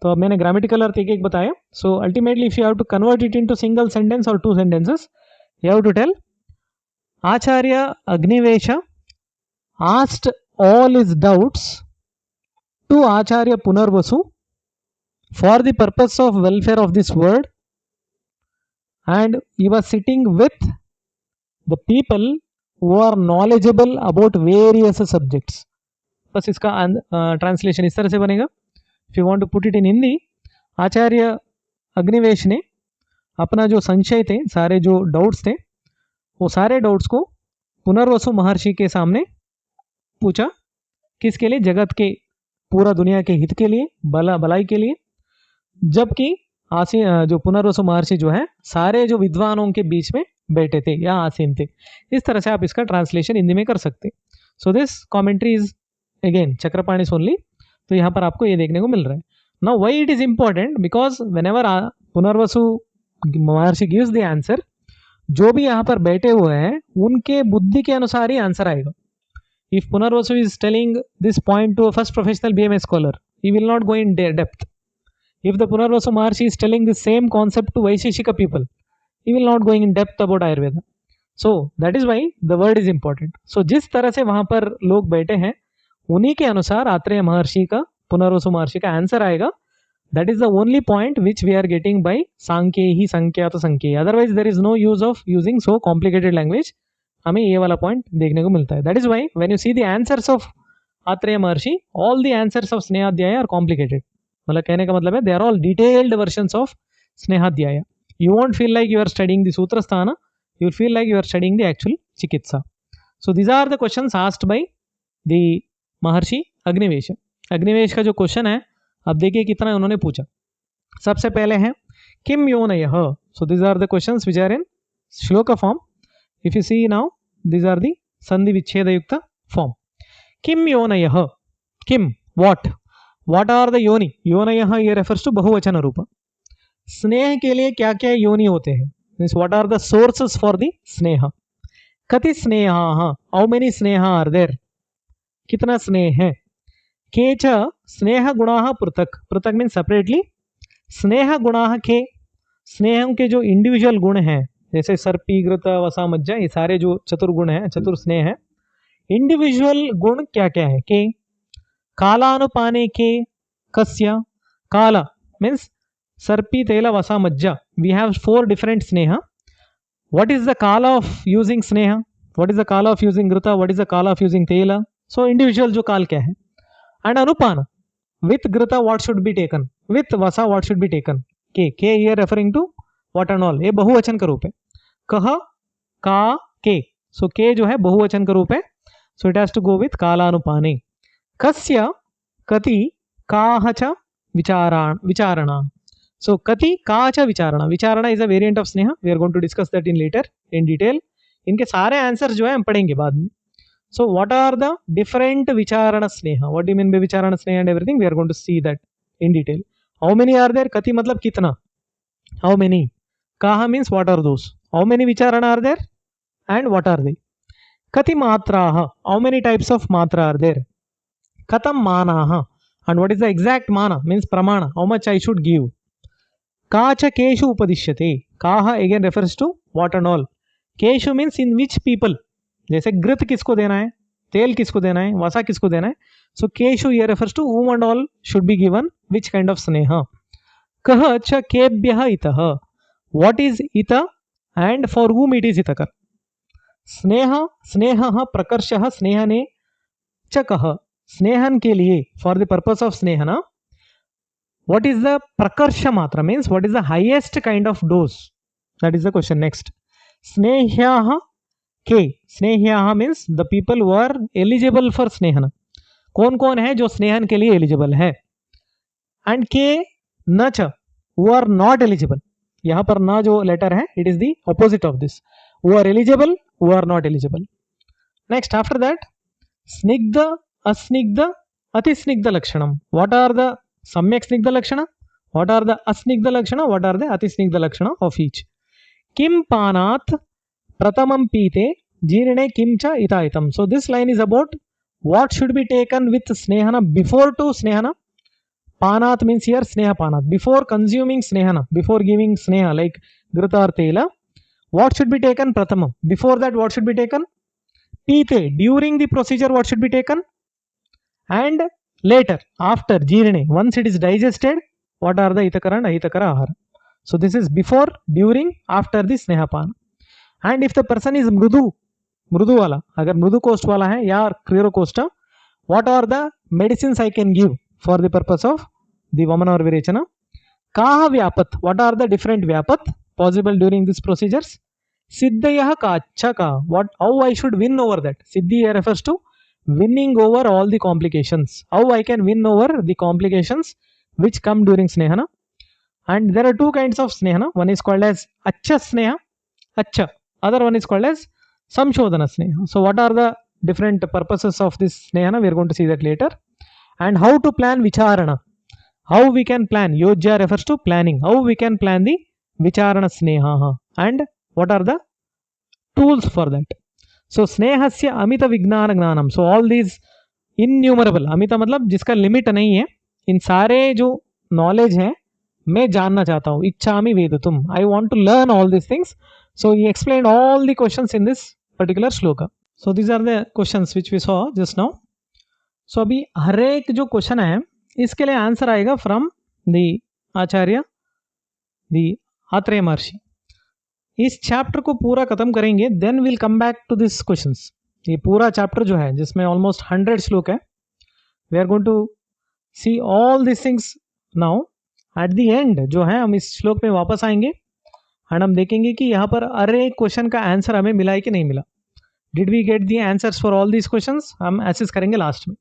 तो अब मैंने ग्रामेटिकल अर्थ एक बताया. So ultimately if you have to convert it into single sentence और 2 sentences, you have to tell Acharya Agnivesha asked all his doubts to Acharya Punarvasu for the purpose of welfare of this world, and he was sitting with the people who are knowledgeable about various subjects. बस इसका translation इस तरह से बनेगा. If you want to put it in Hindi, Acharya Agnivesh ने अपना जो संशय थे, सारे जो डाउट्स थे, वो सारे डाउट्स को पुनर्वसु महर्षि के सामने पूछा। किसके लिए? जगत के, पूरा दुनिया के हित के लिए, भलाई के लिए। जबकि जो पुनर्वसु महर्षि जो है सारे जो विद्वानों के बीच में बैठे थे या आसीन थे। इस तरह से आप इसका ट्रांसलेशन हिंदी में कर सकते। So this commentary is again Chakrapani only. तो यहाँ पर आपको ये देखने को मिल रहा है। Now why it is important? Because whenever Punarvasu Maharshi gives the answer, जो भी यहाँ पर बैठे हुए हैं उनके बुद्धि के अनुसार ही आंसर आएगा। If Punarvasu is telling this point to a first professional BMS scholar, he will not go in depth. If the Punarvasu Maharshi is telling the same concept to Vaisheshika people, he will not going in depth about Ayurveda. So that is why the word is important. So जिस तरह से वहां पर लोग बैठे हैं उन्हीं के अनुसार आत्रेय महर्षि का, पुनर्वसु महर्षि का आंसर आएगा। That is the only point which we are getting by सांख्येहि संख्यात संख्येहि. Otherwise there is no use of using so complicated language. हमें ये वाला पॉइंट देखने को मिलता है। That is why when you see the answers of Atreya Maharshi, all the answers of स्नेहाध्याय are complicated. मतलब कहने का मतलब है they are all detailed versions of स्नेहाध्याय. You won't feel like you are studying the Sutrasthana, you will feel like you are studying the actual चिकित्सा. So these are the questions asked by the महर्षि अग्निवेश. अग्निवेश का जो question है, अब देखिए कितना उन्होंने पूछा। सबसे पहले है किम योनयः. So these are the questions which are in श्लोक form. If you see now, these are the संधि विच्छेद युक्त form. Kim योनयः. Kim, what? What are the योनि? योनयः ये refers to बहुवचन रूप. स्नेह के लिए क्या क्या योनि होते हैं? Means what are the sources for the स्नेह? कति स्नेहाः. How many स्नेह are there? कितना स्नेह है? केच स्नेह गुणाः पृथक. पृथक मीन्स सेपरेटली. स्नेह गुणाः के, स्नेह के जो इंडिविजुअल गुण हैं, जैसे सर्पी, घृत, वसा, मज्जा, ये सारे जो चतुर्गुण हैं, चतुर स्नेह है, इंडिविजुअल गुण क्या क्या है? के कालानुपाने के कस्य. काला मीन्स सर्पी, तेल, वसा, मज्जा. We have 4 different sneha. What is the kala of using sneha? What is the kala of using ghrita? What is the kala of using tel? So individual जो काल क्या है. And anupana, with ghrita what should be taken, with vasa what should be taken. के here referring to what and all, ये बहुवचन का रूप है. कह, का, के. सो के जो है बहुवचन का रूप है. So it has to go with कालानुपाने. कस्य, कति, काह च विचारणा. So kati, ka cha vicharana. Vicharana is a variant of sneha. We are going to discuss that in later in detail. इनके सारे आंसर्स जो है हम पढ़ेंगे बाद में. So what are the different vicharana sneha? What do you mean by vicharana sneha and everything? We are going to see that in detail. How many are there? Kati मतलब कितना. How many? Kaha means what are those? How many vicharana are there? And what are they? Kati matraha. How many types of matra are there? Katam manaha. And what is the exact mana? Means pramana. How much I should give? काच केशु उपदिश्यते. काह again refers to what and all. केशु means in which people. जैसे घृत किसको देना है, तेल किसको देना है, वसा किसको देना है. सो केशु ये refers to whom and all should be given which kind of स्नेह. कह च केभ्यः इतः. व्हाट इज इत and for whom it is इतकर. स्नेह, स्नेहः प्रकर्षः स्नेहने च कह. स्नेहन के लिए, फॉर द पर्पस ऑफ स्नेहना. What is the prakarsha matra? Means what is the highest kind of dose? That is the question. Next, snehyaha ke. Snehyaha means the people who are eligible for snehana. कौन कौन है जो स्नेहन के लिए eligible है. And के न च, who are not eligible. यहाँ पर न जो लेटर है, it is the opposite of this. Who are eligible, who are not eligible. Next, after that, snigdha, asnigdha, atisnigdha lakshanam. What are the सम्यक स्निग्ध लक्षण, what are the asnigध लक्षण, what are the अतिस्निग्ध लक्षण of each. किम पानात प्रथमम पीते जीर्णे किम च इतायतम. So this line is about what should be taken with snehana before to snehana. Panat means here sneha panat. Before consuming snehana, before giving sneha like grita or tela, what should be taken prathamam. Before that what should be taken? Pite. During the procedure what should be taken? And later, after jirne, once it is digested, what are the itakara and ahitakara ahara. So this is before, during, after the snehapana. And if the person is mrudu wala, agar mrudu coast wala hai ya clear costa, what are the medicines I can give for the purpose of the Vamana or Virechana. Kaha Vyapat, what are the different Vyapat possible during these procedures? Siddhayah Kacha Ka, how I should win over that. Siddhi refers to winning over all the complications. How I can win over the complications which come during Snehana. And there are two kinds of Snehana. One is called as Acha Sneha, Acha. Other one is called as Samshodhana Sneha. So what are the different purposes of this Snehana? We are going to see that later. And how to plan Vicharana. How we can plan. Yojya refers to planning. How we can plan the Vicharana Sneha. And what are the tools for that? So Snehasya Amita Vignana Gnanam. So all these innumerable. Amita मतलब जिसका limit नहीं है. इन सारे जो knowledge है मैं जानना चाहता हूँ. इच्छामि वेदतुम. I want to learn all these things. So he explained all the questions in this particular shloka. So these are the questions which we saw just now. So अभी हर एक जो क्वेश्चन है इसके लिए आंसर आएगा from the Acharya the Atreya Maharshi. इस chapter को पूरा खत्म करेंगे then will come back to this questions. ये पूरा चैप्टर जो है जिसमें ऑलमोस्ट 100 श्लोक है, we are going to see all this things now. At the end जो है हम इस श्लोक में वापस आएंगे एंड हम देखेंगे कि यहाँ पर हर एक क्वेश्चन का आंसर हमें मिला है कि नहीं मिला. Did we get the answers for all this questions, हम एसेस करेंगे लास्ट में.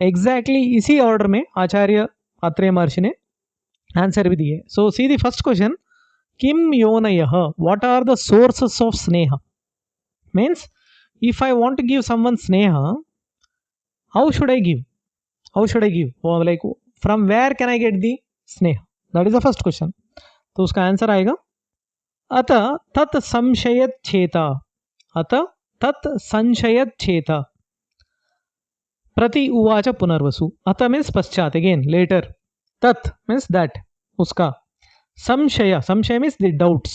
एग्जैक्टली इसी ऑर्डर में आचार्य आत्रेय महर्षि ने आंसर भी दिए. So see the first question, किम योनयः, what are the sources of स्नेह. Means if I want to give someone स्नेह, how should I give, like from where can I get the स्नेह. That is the first question. तो उसका answer आएगा अत तत् संशयच्छेता, अत तत् संशयच्छेता प्रति उवाच पुनर्वसु. अत मीन्स पश्चात, अगेन लेटर. तत् मीन्स दैट, उसका. संशय, संशय मीन्स द डाउट्स.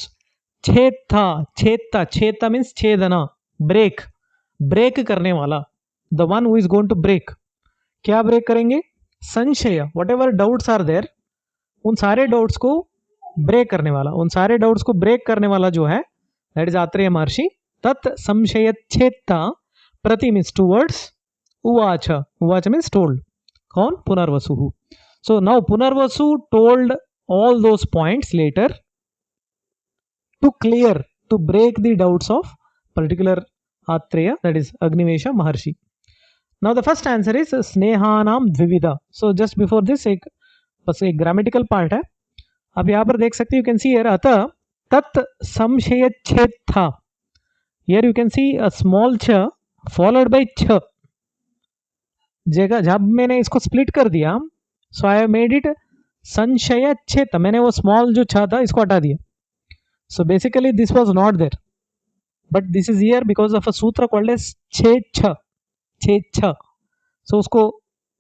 छेता, छेता, छेता मीन्स छेदना, ब्रेक, ब्रेक करने वाला. The one who is going to break. क्या ब्रेक करेंगे? संशय, whatever doubts are there, उन सारे डाउट्स को ब्रेक करने वाला. उन सारे डाउट्स को ब्रेक करने वाला जो है दैट इज आत्रेय महर्षि. तत् संशयच्छेता प्रति मीन्स टूवर्ड्स, उवाच, उवाच मीन्स टोल्ड. कौन? Punarvasu. So now Punarvasu told all those points later to clear, to break the doubts of particular Atreya, that is Agnivesha Maharshi. Now the first answer is Snehanam Dvivida. So just before this एक बस एक grammatical part है. अब यहाँ पर देख सकते हैं, you can see here अतः तत् संशयच्छेत्था. Here you can see a small ch followed by ch. जब मैंने इसको split कर दिया, so I have made it संशयच्छेद. मैंने वो स्मॉल जो छ था इसको हटा दिया. So basically this was not there, but this is here because of a sutra called as छेच्छ, छेच्छ. सो उसको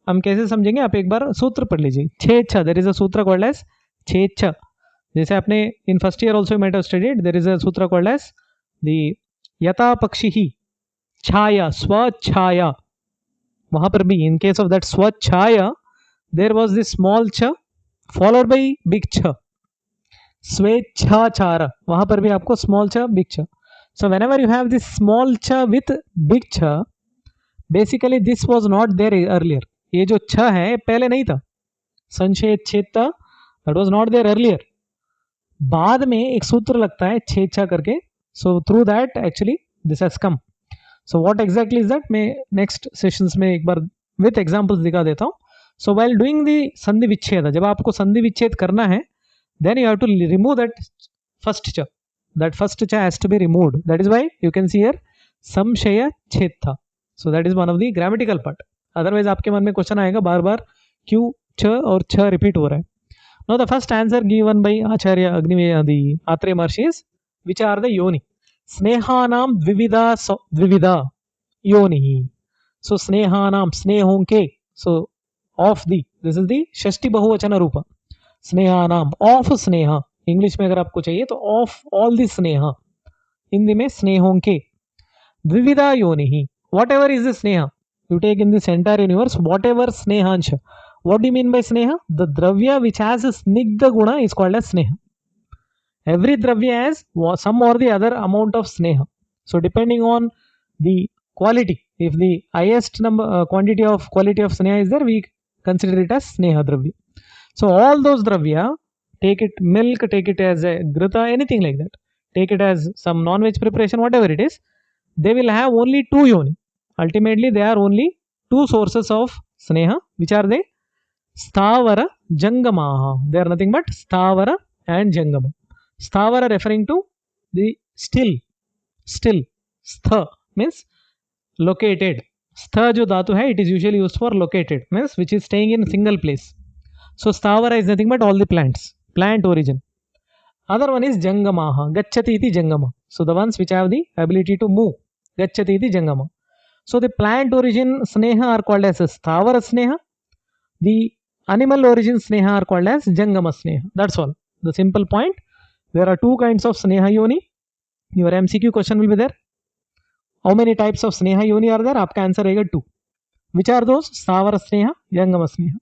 हम कैसे समझेंगे, आप एक बार सूत्र पढ़ लीजिए. छेच्छ, there is a sutra called as छेच्छ. जैसे आपने in first year also might have studied, there is a sutra called as the यथा पक्षी ही छाया, स्वछाया. वहां पर भी इन केस ऑफ दैट स्वछाया देयर वाज दिस स्मॉल छ फॉलोड बाई बिग छ. स्वेच्छाचार, वहां पर भी आपको स्मॉल छ बिग छ. So whenever you have this small छ विथ बिग छ, basically this was not there earlier. ये जो छ है पहले नहीं था. संशयच्छेत्ता that was not there earlier. बाद में एक सूत्र लगता है छेच्छा करके. So through that actually this has come. So what exactly is that, मैं नेक्स्ट सेशंस में एक बार विथ एग्जांपल्स दिखा देता हूँ. So while doing the संधि विच्छेद, जब आपको संधि विच्छेद करना है, then you have to remove that first cha. That first cha has to be removed. That is why you can see here samshaya chetha. So that is one of the grammatical part. Otherwise आपके मन में question आएगा बार बार क्यों छ और छ repeat हो रहा है. Now the first answer given by Acharya Agniveya, the Atreya Maharishi, is which are the yoni. Snehanam dvivida yoni. So snehanam, snehon ke. So of the, this is the षष्ठी बहुवचन रूप. स्नेहा नाम, ऑफ स्नेहा. इंग्लिश में अगर आपको चाहिए तो of all the स्नेहा. हिंदी में स्नेहों के. द्विविधा योनि, वॉट एवर इज द स्नेहा you take in this entire universe, whatever स्नेहांश. What do you mean by स्नेहा? द द्रव्य विच हैज स्निग्ध गुण इज कॉल्ड एज स्नेह. एवरी द्रव्य has some or the other amount of sneha. So depending on the quality, if the highest number quality of sneha is there, we consider it as sneha dravya. So all those dravya, take it milk, take it as a grita, anything like that, take it as some non-veg preparation, whatever it is, they will have only two yoni. Ultimately they are only two sources of sneha. Which are they? Sthavara Jangamaha. They are nothing but Sthavara and Jangama. Sthavara referring to the still. Stha means located. Stha jo dhatu hai, it is usually used for located, means which is staying in a single place. So Sthavara is nothing but all the plants, plant origin. Other one is Jangamaha. Gacchati iti Jangama. So the ones which have the ability to move. Gacchati iti Jangama. So the plant origin sneha are called as Sthavara sneha. The animal origin sneha are called as Jangama sneha. That's all. The simple point. There are two kinds of sneha yoni. Your MCQ question will be there. How many types of sneha yoni are there? आपका answer रहेगा 2. Which are those? Sthavara sneha, Jangama sneha.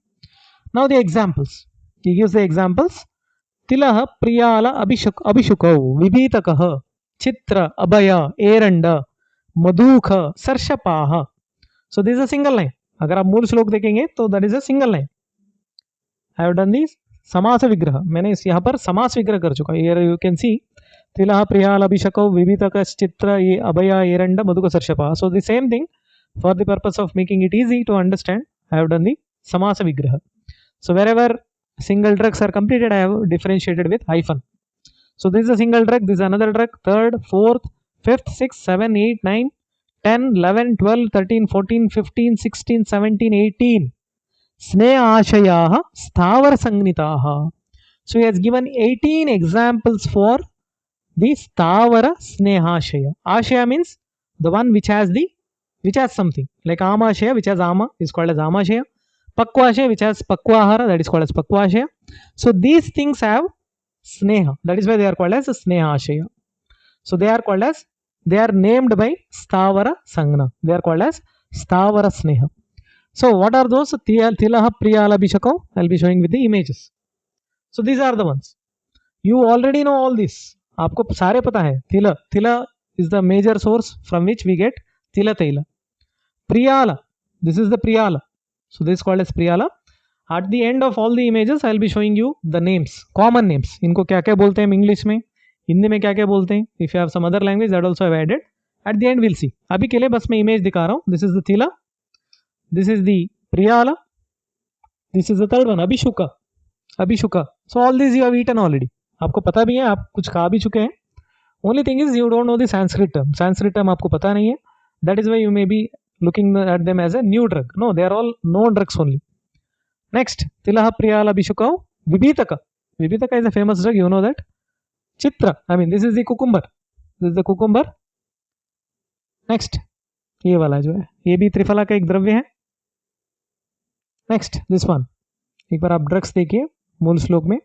Now the examples. He gives the examples. Tilah Priyala Abhishukau Vibhitakah Chitra Abhaya Eranda Madhukha Sarshapaha. So this is a single line. अगर आप मूल श्लोक देखेंगे तो that is a single line. I have done this समास विग्रह. मैंने इस यहाँ पर समास विग्रह कर चुका. Here you can see तिलः Priyal अभिषकौ विभितकश्चित्र ये अभया एरंड Madhuk सर्षपा. So the same thing, for the purpose of making it easy to understand, I have done the samasa vigraha. So wherever single drugs are completed, I have differentiated with hyphen. So this is a single drug, this is another drug, third, fourth, fifth, sixth, 7, 8, 9, 10, 11, 12, 13, 14, 15, 16, 17, 18. Sneha Sthavara Sangnitaha. So he has given 18 examples for the Sthavara Snehashaya. Ashaya means the one which has something. Like Amashaya, which has Ama, is called as Amashaya. Pakvashaya, which has Pakvahara, that is called as Pakvashaya. So these things have Sneha. That is why they are called as Snehashaya. So they are named by Sthavara Sangna. They are called as Sthavara Sneha. So what are those? Tilaha Priyala Bishakau. I will be showing with the images. So these are the ones. You already know all this. आपको सारे पता है. Tila is the major source from which we get Tila Taila. Priyala, this is the Priyala. So this is called as Priyala. At the end of all the images, I will be showing you the names, common names. इनको क्या क्या बोलते हैं English में, हिंदी में क्या क्या बोलते हैं. If you have some other language, that also I have added. At the end we'll see. अभी के लिए बस मैं इमेज दिखा रहा हूँ. This is the Tila. This is the Priyala. This is the third one, Abhishuka. So all these you have eaten already. आपको पता भी है, आप कुछ खा भी चुके हैं. Only thing is you don't know the Sanskrit term. Sanskrit term आपको पता नहीं है. That is why you may be looking at them as a new drug. No, they are all known drugs only. Next, Tilaha Priyala Bishukau Vibhitaka. Vibhitaka is a famous drug, you know that. Chitra, I mean this is the cucumber. This is the cucumber. Next, ये वाला जो है, ये भी त्रिफला का एक द्रव्य है. Next, this one. एक बार आप ड्रग्स देखिए मूल श्लोक में.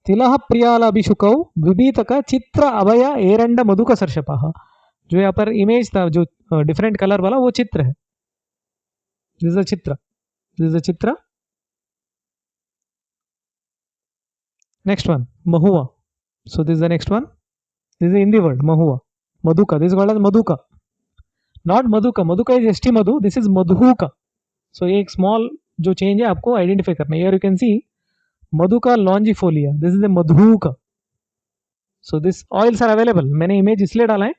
तिलह प्रियाल अभिषुकौ विभीतक चित्र अभय एरंड मधुक सर्षपः. जो यहाँ पर इमेज था जो डिफरेंट कलर वाला, वो चित्र है. दिस इज चित्र. दिस इज चित्र. नेक्स्ट वन महुआ. So this is the next one. This is Hindi word महुआ. मधुका, दिस इज कॉल्ड एज मधुका. नॉट मधुका. मधुका इज एसटी मधु. दिस इज मधुका. सो ये एक स्मॉल जो चेंज है आपको आइडेंटिफाई करना है. हियर यू कैन सी मधुका लॉन्जिफोलिया. दिस इज द मधुका. So this oils are available. मैंने इमेज इसलिए डाला है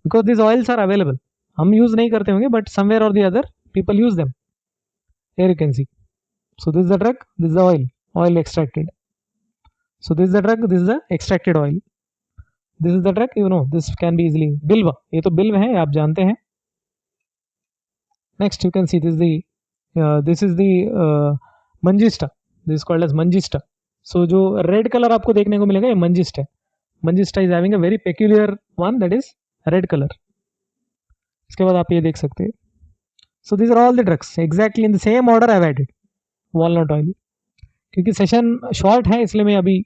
because this oils are available. हम यूज नहीं करते होंगे बट समवेयर और the other people use them. Here you can see. So this is the drug, this is the oil extracted. So this is the drug, this is the extracted oil. This is the drug, you know this can be easily. बिल्व, ये तो बिल्व है, आप जानते हैं. Next you can see this is the मंजिस्टा. This is called as मंजिस्टा. सो जो रेड कलर आपको देखने को मिलेगा ये मंजिस्ट है. मंजिस्टा is having a very peculiar one, that is red colour. इसके बाद आप ये देख सकते हैं. So this are all the drugs exactly in the same order I have added. Walnut oil, क्योंकि सेशन शॉर्ट है इसलिए मैं अभी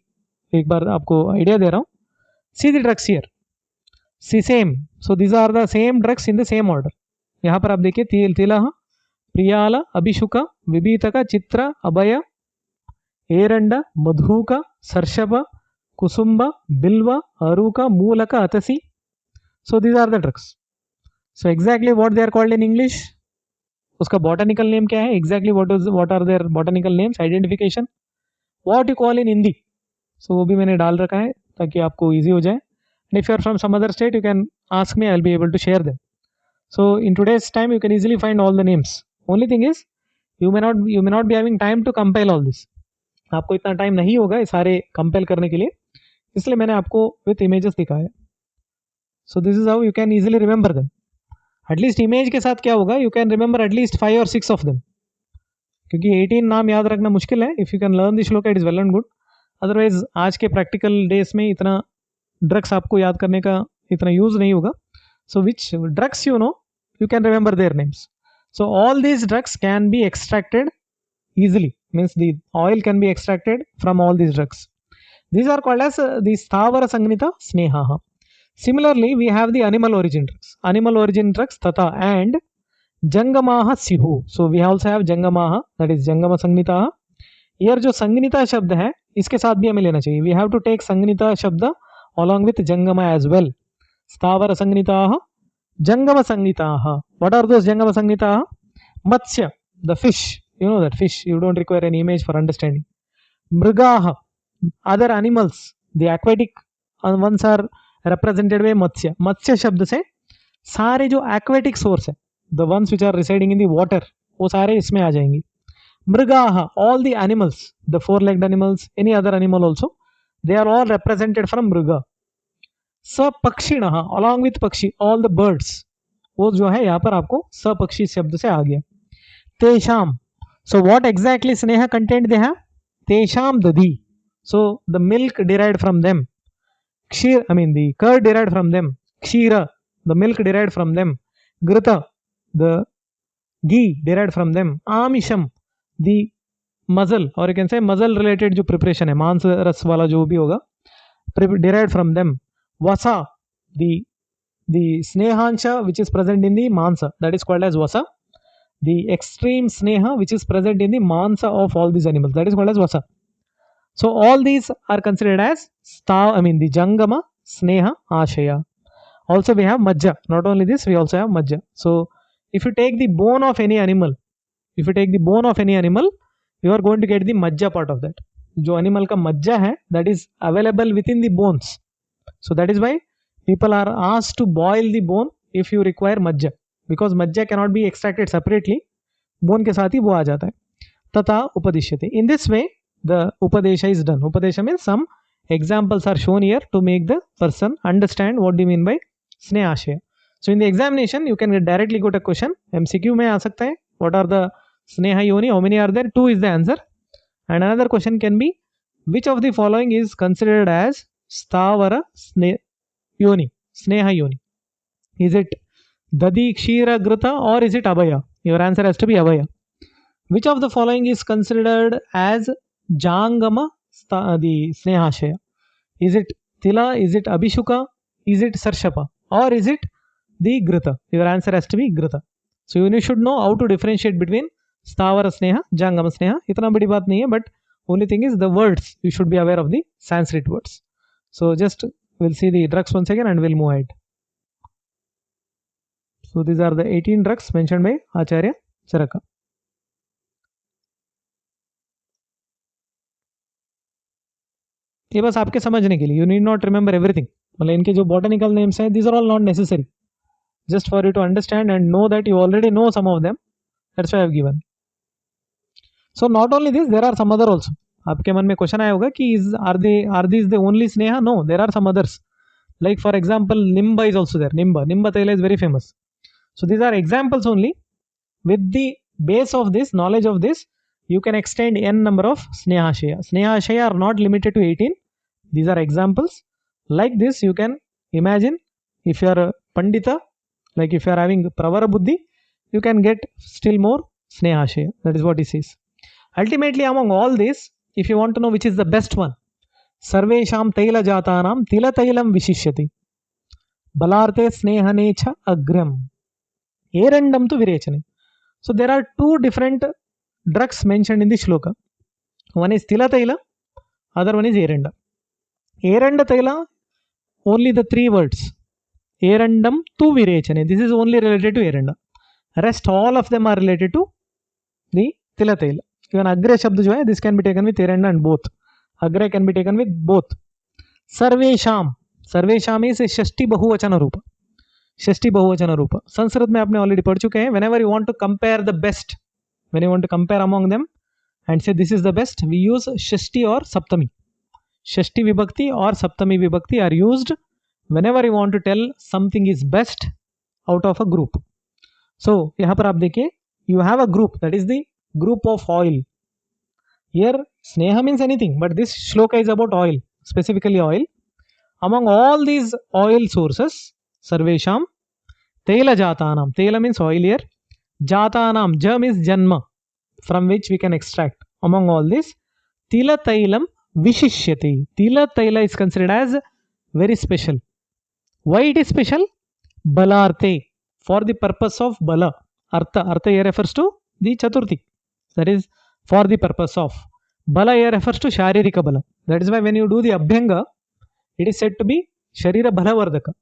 एक बार आपको आइडिया दे रहा हूँ. See the drugs here, see same. So this are the same drugs in the same order. यहाँ पर आप देखिए तिलह प्रियाल अभिषुक विभीतक चित्र अभय एरंड मधुक सर्षभ कुसुम्ब बिल्व अरुक मूलक अतसी. So these are the drugs. So exactly what they are called in English, उसका botanical name क्या है, exactly what are their botanical names, identification. what you call in Hindi. So वो भी मैंने डाल रखा है ताकि आपको easy हो जाए. And if you are from some other state, you can ask me. I'll be able to share them. So in today's time, you can easily find all the names. Only thing is, you may not be having time to compile all this. आपको इतना time नहीं होगा ये सारे compel करने के लिए, इसलिए मैंने आपको विथ इमेजेस दिखाया. सो this is how you can easily remember them. At least image के साथ क्या होगा, यू कैन रिमेंबर एटलीस्ट 5 और 6 ऑफ देम. क्योंकि 18 नाम याद रखना मुश्किल है. If you can learn this shloka it is well and good. Otherwise आज के प्रैक्टिकल डेज में इतना ड्रग्स आपको याद करने का इतना यूज नहीं होगा. So which drugs you know, you can remember their names. So all these drugs can be extracted easily, means the oil can be extracted from all these drugs. These are called as the Sthavara Sangnita Sneha. Similarly, we have the animal origin drugs. Animal origin drugs Tata and Jangamaha Sihu. So we also have Jangamaha, that is Jangama Sangnita. Here जो संगनिता शब्द है इसके साथ भी हमें लेना चाहिए. We have to take संगनिता शब्द along with Jangama as well. Sthavara Sangnitaah, Jangama Sangnitaah. What are those Jangama Sangnitaah? Matsya, the fish. You know that fish. You don't require any image for understanding. Mrigaah, other animals. The aquatic ones are represented by Matsya. Matsya शब्द से सारे जो aquatic source है, the ones which are residing in the water, वो सारे इसमें आ जाएंगे. Mrigaah, all the animals, the four-legged animals, any other animal also, they are all represented from Mriga. सपक्षिणः, अलॉन्ग विथ पक्षी, ऑल द बर्ड्स, वो जो है यहाँ पर आपको सपक्षी शब्द से आ गया. तेषाम, सो व्हाट एग्जैक्टली स्नेह कंटेंट दे हैव? तेषाम दधी, so the milk derived from them. क्षीर, I mean the curd derived from them. क्षीर, the milk derived from them. घृत, the ghee derived from them. आमिषम, द मजल, और यू कैन से मजल रिलेटेड जो प्रिपरेशन है, मांस रस वाला जो भी होगा, derived from them. Vasa, the snehansha which is present in the mansa, that is called as vasa. The extreme sneha which is present in the mansa of all these animals, that is called as vasa. So all these are considered as the Jangama Sneha Ashaya. Also we have Majja. Not only this, we also have Majja. So if you take the bone of any animal, you are going to get the Majja part of that. जो animal का मज्जा है, that is available within the bones. So that is why people are asked to boil the bone if you require majja, because majja cannot be extracted separately. Bone के साथ ही वो आ जाता है. तथा उपदिश्यते. In this way, the upadesha is done. Upadesha means some examples are shown here to make the person understand what do you mean by snehashaya. So in the examination, you can directly go to question. MCQ में आ सकता है. What are the sneha yoni? How many are there? 2 is the answer. And another question can be, which of the following is considered as Sthavara Yoni, Sneha Yoni? Is it Dadi, Kshira, Grita, or is it Abhaya? Your answer has to be Abhaya. Which of the following is considered as Jangama, the Snehashaya? Is it Tila, is it Abhishuka, is it Sarshapa, or is it the Grita? Your answer has to be Grita. So you should know how to differentiate between Sthavara Sneha, Jangama Sneha. इतना बड़ी बात नहीं है, but only thing is the words. You should be aware of the Sanskrit words. So just we'll see the drugs once again and we'll move ahead. So these are the 18 drugs mentioned by Acharya Charaka. ये बस आपके समझने के लिए. You need not remember everything. मतलब इनके जो botanical names हैं, these are all not necessary. Just for you to understand and know that you already know some of them. That's why I have given. So not only this, there are some other also. आपके मन में question आया होगा कि are these the only sneha? No, there are some others. Like for example, nimba is also there. Nimba taila is very famous. So these are examples only. With the base of this, knowledge of this, you can extend n number of snehashaya. Snehashaya are not limited to 18. These are examples. Like this, you can imagine if you are a pandita, like if you are having pravara buddhi, you can get still more snehashaya. That is what he says. Ultimately, among all this, if you want to know which is the best one, Sarvesham Taila Jatanam Tila Tailam Vishishyati Balarte Snehanecha Agram Erandam to Virechane. So there are 2 different drugs mentioned in the shloka. One is Tila Taila, other one is Eranda. Eranda Taila, only the 3 words. Erandam to Virechane. This is only related to Eranda. Rest all of them are related to the Tila Taila. Even अग्रे शब्द जो है this can be taken with एरंड and both. अग्रे can be taken with both. सर्वेशाम, सर्वेशाम is षष्ठी बहुवचन रूप. षष्ठी बहुवचन रूप संस्कृत में आपने ऑलरेडी पढ़ चुके हैं. whenever you want to compare the best, when you want to compare among them and say this is the best, we use षष्ठी और सप्तमी. षष्ठी विभक्ति और सप्तमी विभक्ति are used whenever you want to tell something is best out of a group. So यहाँ पर आप देखिए, you have a group, that is the group of oil. Here sneha means anything, but this shloka is about oil, specifically oil. Among all these oil sources, सर्वेशाम तेल जातानाम, तेल means oil here, जातानाम, ja means janma, from which we can extract. Among all this, tila tailam vishishyati. Tila taila is considered as very special. Why it is special? Balarte, for the purpose of bala. Artha, artha here refers to the chaturthi, that is for the purpose of. Bala here refers to sharirika bala. That is why when you do the abhyanga, it is said to be sharira balavardaka.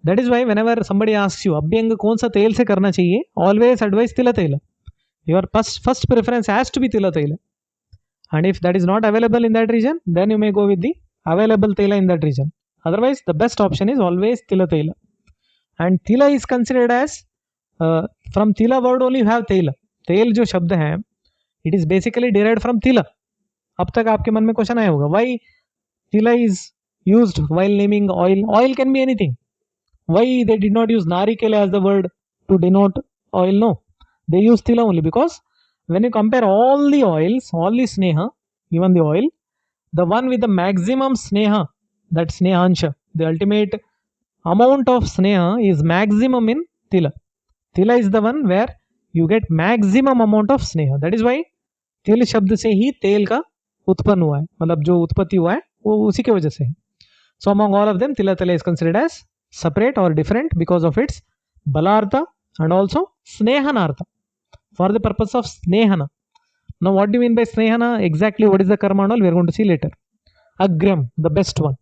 That is why whenever somebody asks you abhyanga कौन सा तेल से करना चाहिए, always advise tila taila. Your first preference has to be tila taila. And if that is not available in that region, then you may go with the available tela in that region. Otherwise, the best option is always tila taila. And tila is considered as from tila word only you have tela. तेल जो शब्द है, it is basically derived from tila. अब तक आपके मन में question आया होगा, why tila is used while naming oil? Oil can be anything. Why they did not use narikela as the word to denote oil? No, they use tila only because when you compare all the oils, all the sneha, even the oil, the one with the maximum sneha, that snehansha, the ultimate amount of sneha is maximum in tila. Tila is the one where you get maximum amount of sneha. That is why तिल शब्द से ही तेल का उत्पन्न हुआ है, मतलब जो उत्पत्ति हुआ है वो उसी के वजह से है. So among all of them, tila tala is considered as separate or different because of its balartha and also snehanartha, for the purpose of snehana. Now what do you mean by snehana? Exactly what is the karma and all we are going to see later. Agram, the best one.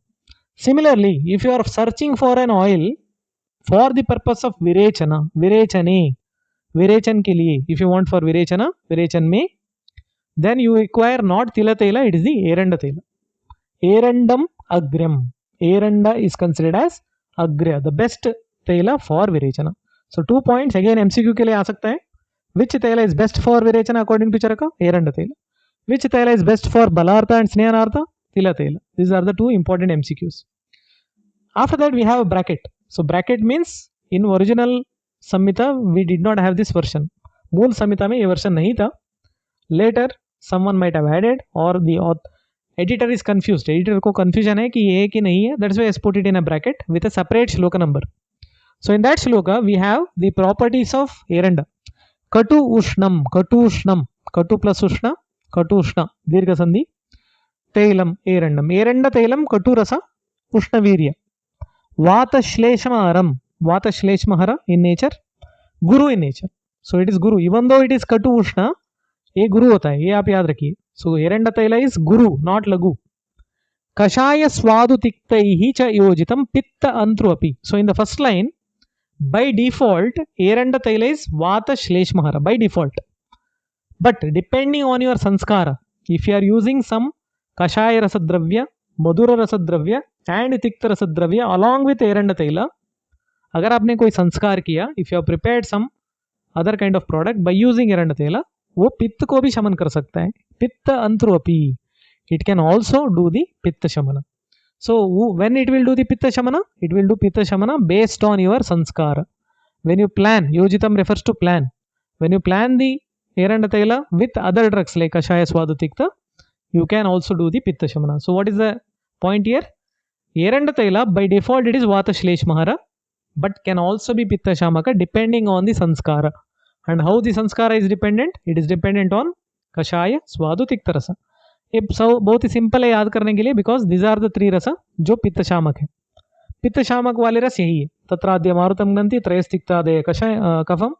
Similarly, if you are searching for an oil for the purpose of virechana, virechane, virechan ke liye, if you want for virechana, virechan mein, then you require not tila tela, it is the eranda tela. Erandam agram. Eranda is considered as agra, the best tela for virechana. So 2 points again MCQ के लिए आ सकता है. Which tela is best for virechana according to Charaka? Eranda tela. Which tela is best for balartha and snehanartha? Tila tela. These are the 2 important MCQs. After that we have a bracket. So bracket means in original Samhita we did not have this version. मूल संहिता में ये version नहीं था. Later someone might have added or the editor is confused. Editor को confusion है कि ये है कि नहीं है. That's why I put it in a bracket with a separate shloka number. So in that shloka we have the properties of eranda. Katu ushnam, katu ushnam, katu plus ushna, katu ushna, dirgha sandhi, tailam, erandam, eranda tailam, katu rasa, ushna virya. Vata shleshmaharam, vata shleshmahara in nature, guru in nature. So it is guru. Even though it is katu ushna, ये गुरु होता है, ये आप याद रखिए. सो एरंड तैला is Guru, not लघु. कषाय स्वादु तिक्तैहि च योजितम पित्त अंत्रु अपि. So in the first line by default eranda taila is vata shleshmahara by default, but depending on your sanskara, if you are using some kashaya rasadravya, madura rasadravya and tikta rasadravya along with eranda taila, अगर आपने कोई संस्कार किया, if you have prepared some other kind of product by using eranda taila, वो पित्त को भी शमन कर सकता है. पित्त अंत्रोपी, it can also do the pitta shamana. So when it will do the pitta shamana, it will do pitta shamana based on your sanskara. When you plan, yojitam refers to plan. When you plan the eranda taila with other drugs like kashaya swadu tikta, you can also do the pitta shamana. So what is the point here? Eranda taila by default it is vata shleshmahara, but can also be pitta shamaka depending on the sanskara. And how the sanskara is dependent? It is dependent on kashaya swadu tikta rasa. ये सब बहुत ही simple है याद करने के लिए, because these are the 3 रस जो पित्त शामक है. पित्त शामक वाले रस यही है. तत्राद्य मारुतम ग्रंथि त्रयस्तिक्तादय कषाय कफम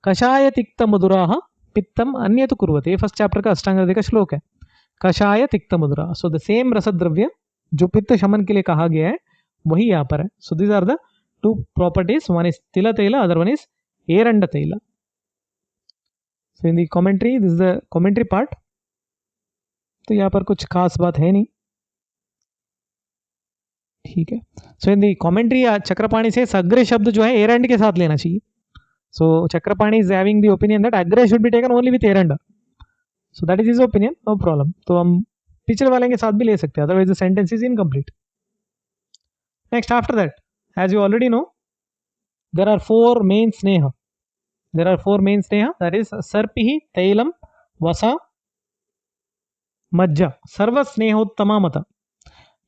कषाय तिक्त मधुराः पित्तम अन्यत कुर्वते. ये फर्स्ट चैप्टर का अष्टांग का श्लोक है. कषाय तिक्त मधुरा. सो द सेम रसद्रव्य जो पित्त शमन के लिए कहा गया है वही यहाँ पर है. So these are the 2 properties. One is तिल तैल, अदर वन इज एरंड तैल. So in the commentary, this is the commentary part. तो यहाँ पर कुछ खास बात है नहीं, ठीक है। सो इन दी कमेंट्री चक्रपाणी से अग्रे शब्द जो है एरंड के साथ लेना चाहिए। So Chakrapani is having the opinion that अग्रे should be taken only with एरंड, so that is his opinion, no problem. तो हम पिछले वाले के साथ भी ले सकते हैं, otherwise the sentence is incomplete. Next after that, as you already know, there are four main sneha, there are four main sneha, that is sarpi, tailam, vasa, majja, सर्व स्नेहोत्तमा मत।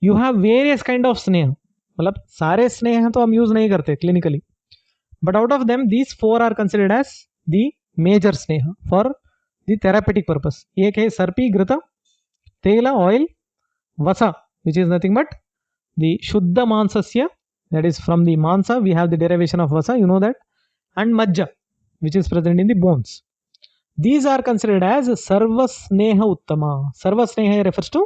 You have various kind of sneha, मतलब सारे स्नेह तो हम यूज नहीं करते clinically, but out of them these four are considered as the major sneha for the therapeutic purpose. एक है सर्पी, घृत, तेल, ऑयल, वसा which is nothing but the शुद्ध मांसस्य, that is from the mansa we have the derivation of vasa, you know that, and majja which is present in the bones. These are considered as sarva sneha uttama. Sarva sneha refers to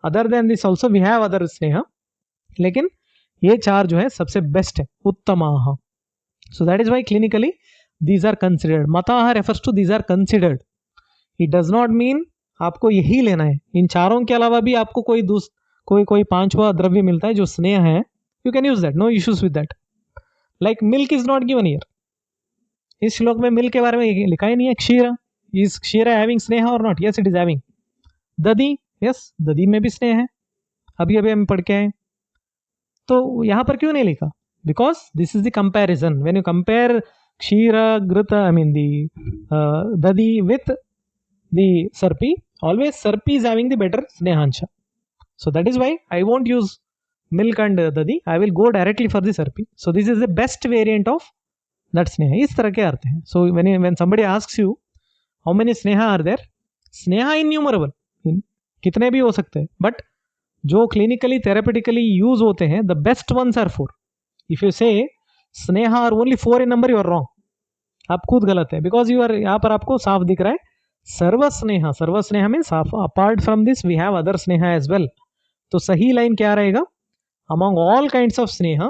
other than this also we have other sneha, लेकिन ये चार जो है सबसे best है, उत्तमाः. So that is why clinically these are considered. मताः refers to these are considered. It does not mean आपको यही लेना है. इन चारों के अलावा भी आपको कोई पांचवा द्रव्य मिलता है जो स्नेह है, you can use that, no issues with that. Like milk is not given here. इस श्लोक में मिल्क के बारे में लिखा ही नहीं है. क्षीर, is क्षीर having स्नेह or not? Yes, it is having. Dadhi, yes, दधी में भी स्नेह है, अभी हम पढ़ के आए. तो यहाँ पर क्यों नहीं लिखा? Because this is the comparison. When you compare क्षीर, घृत, I mean the Dadhi with the sarpi, always sarpi is having the better snehansha. So that is why I won't use milk and Dadhi, I will go directly for the sarpi. So this is the best variant of that sneha. इस तरह के अर्थ हैं. So when somebody asks you how many sneha are there, sneha innumerable, कितने भी हो सकते हैं, but जो clinically therapeutically use होते हैं, the best ones are 4. If you say sneha are only 4 in number, you are wrong. आप खुद गलत है, because you are, यहाँ पर आपको साफ दिख रहा है सर्व स्नेहा में साफ, apart from this we have other sneha as well. तो सही लाइन क्या रहेगा? Among all kinds of sneha,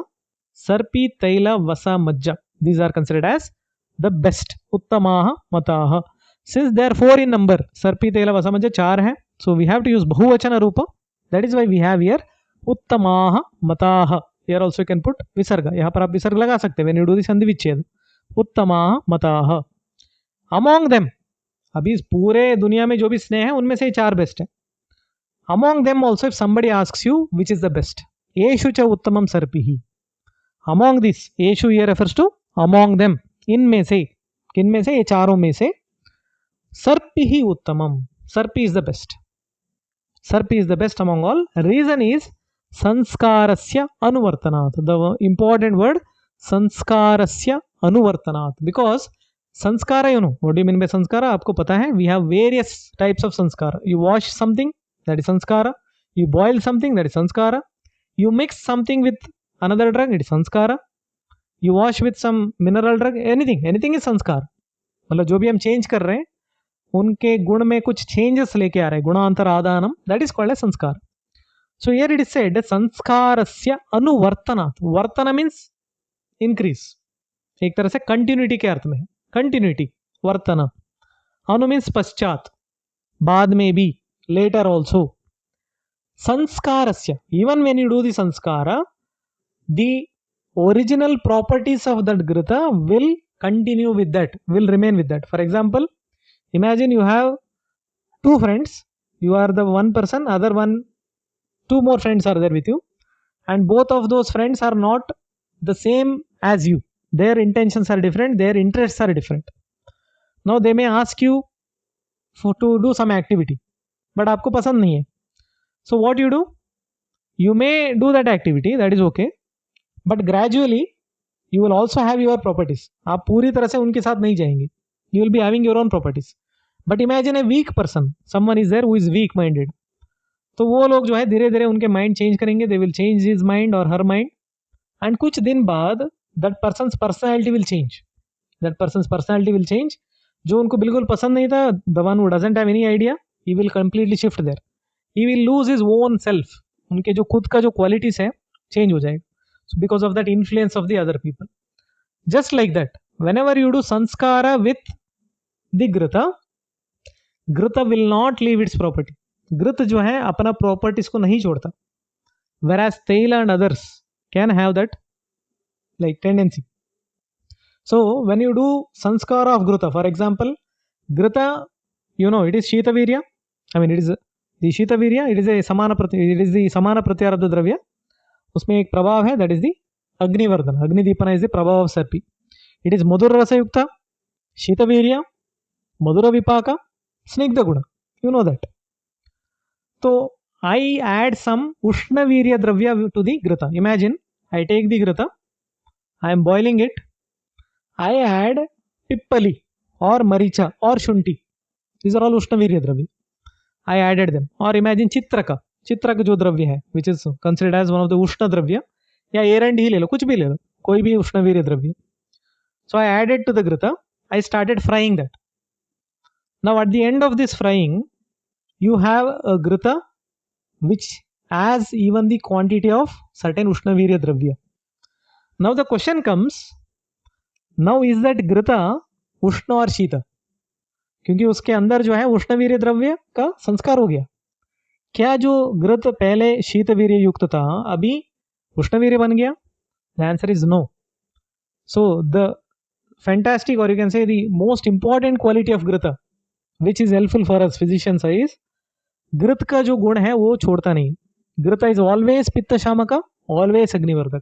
sarpi, taila, vasa, majja, these are considered as the best. Uttamaha mataha. Since they are 4 in number, sarpi, taila, vasa, majja 4 है, so we have to use bahuvachana rupa. That is why we have here uttamaha mataha. Here also you can put visarga. यहाँ पर आप विसर्ग लगा सकते हैं when you do the संधि विच्छेद. uttamaha mataha. Among them, अभी पूरे दुनिया में जो भी स्नेह है उनमें से 4 बेस्ट है. Among them also, if somebody asks you which is the best, येषु च उत्तमम सर्पिः. Among this, येषु here refers to among them, इनमें से, किनमें से? ये चारों में से सर्पिः उत्तमम. सर्पि is the best. सर्पि is the best among all. Reason is संस्कारस्य अनुवर्तनात्. The important word संस्कारस्य अनुवर्तनात्, because संस्कार, you know what do you mean by संस्कार? आपको पता है, we have various types of संस्कार. You wash something, that is sanskara. You boil something, that is sanskara. You mix something with another drug, it is sanskara. You wash with some mineral drug, anything is sanskara. मतलब जो भी हम change कर रहे हैं उनके गुण में कुछ चेंजेस लेके आ रहे हैं, गुणांतर आदानम, दैट इज कॉल्ड एज संस्कार. So here it is said संस्कारस्य अनुवर्तनात्. वर्तन मीन्स इंक्रीज, एक तरह से कंटिन्यूटी के अर्थ में है, कंटिन्यूटी वर्तन. अनु मीन्स पश्चात, बाद में भी, later also. Sanskarasya, even when you do the sanskara, the original properties of that grita will continue with that, will remain with that. For example, imagine you have 2 friends, you are the one person, other one, 2 more friends are there with you, and both of those friends are not the same as you. Their intentions are different, their interests are different. Now they may ask you to do some activity, but आपको पसंद नहीं है. So what you do? You may do that activity, that is okay, but gradually you will also have your properties. आप पूरी तरह से उनके साथ नहीं जाएंगे, you will be having your own properties. But imagine a weak person, someone is there who is weak minded. तो वो लोग जो है धीरे धीरे उनके माइंड चेंज करेंगे, they will change his mind और हर माइंड, एंड कुछ दिन बाद that persons personality will change. That persons personality will change. जो उनको बिल्कुल पसंद नहीं था, the one who doesn't have any idea, he will completely shift there. He will lose his own self. उनके जो खुद का जो qualities है change हो जाएगा. So because of that influence of the other people. Just like that, whenever you do sanskara with the grita, घृत will not leave it's property. घृत जो है अपना प्रॉपर्टीज को नहीं छोड़ता. whereas तेल and others can have that like tendency. So when you do sanskara of Grita, for example, Grita, you know, it is Shitavirya. I mean, it is the Shitavirya. It is the Samana Pratyarabdha Dravya. उसमें एक प्रभाव है, that is the Agnivardan. Agnidipana is the प्रभाव of Sarpi. It is Madhura Rasa Yukta, Shitavirya, Madhura Vipaka, Snigdha Guna. You know that. So I add some Ushnavirya Dravya to the Grita. Imagine I take the Grita, I am boiling it, I add Pippali or Maricha or Shunti. These are all Ushnavirya Dravya. I added them. Or imagine Chitraka. चित्रक जो द्रव्य है which is considered as one of the ushna dravya, या air and he ले लो, कुछ भी ले लो, कोई भी उष्णवीर्य द्रव्य. सो आई एडेड टू द घृत, I started frying that. Now at the end of this frying you have a grita which has even the quantity of certain ushnavirya dravya. Now the question comes, now is that grita ushna और शीत? क्योंकि उसके अंदर जो है उष्णवीर्य द्रव्य का संस्कार हो गया. क्या जो घृत पहले शीतवीर्य युक्त था अभी उष्णवीर्य बन गया? The answer is no. So the fantastic, or you can say the most important quality of grita which is helpful for us physicians is, घृत का जो गुण है वो छोड़ता नहीं. घृत इज ऑलवेज पित्त शामक, ऑलवेज अग्निवर्धक.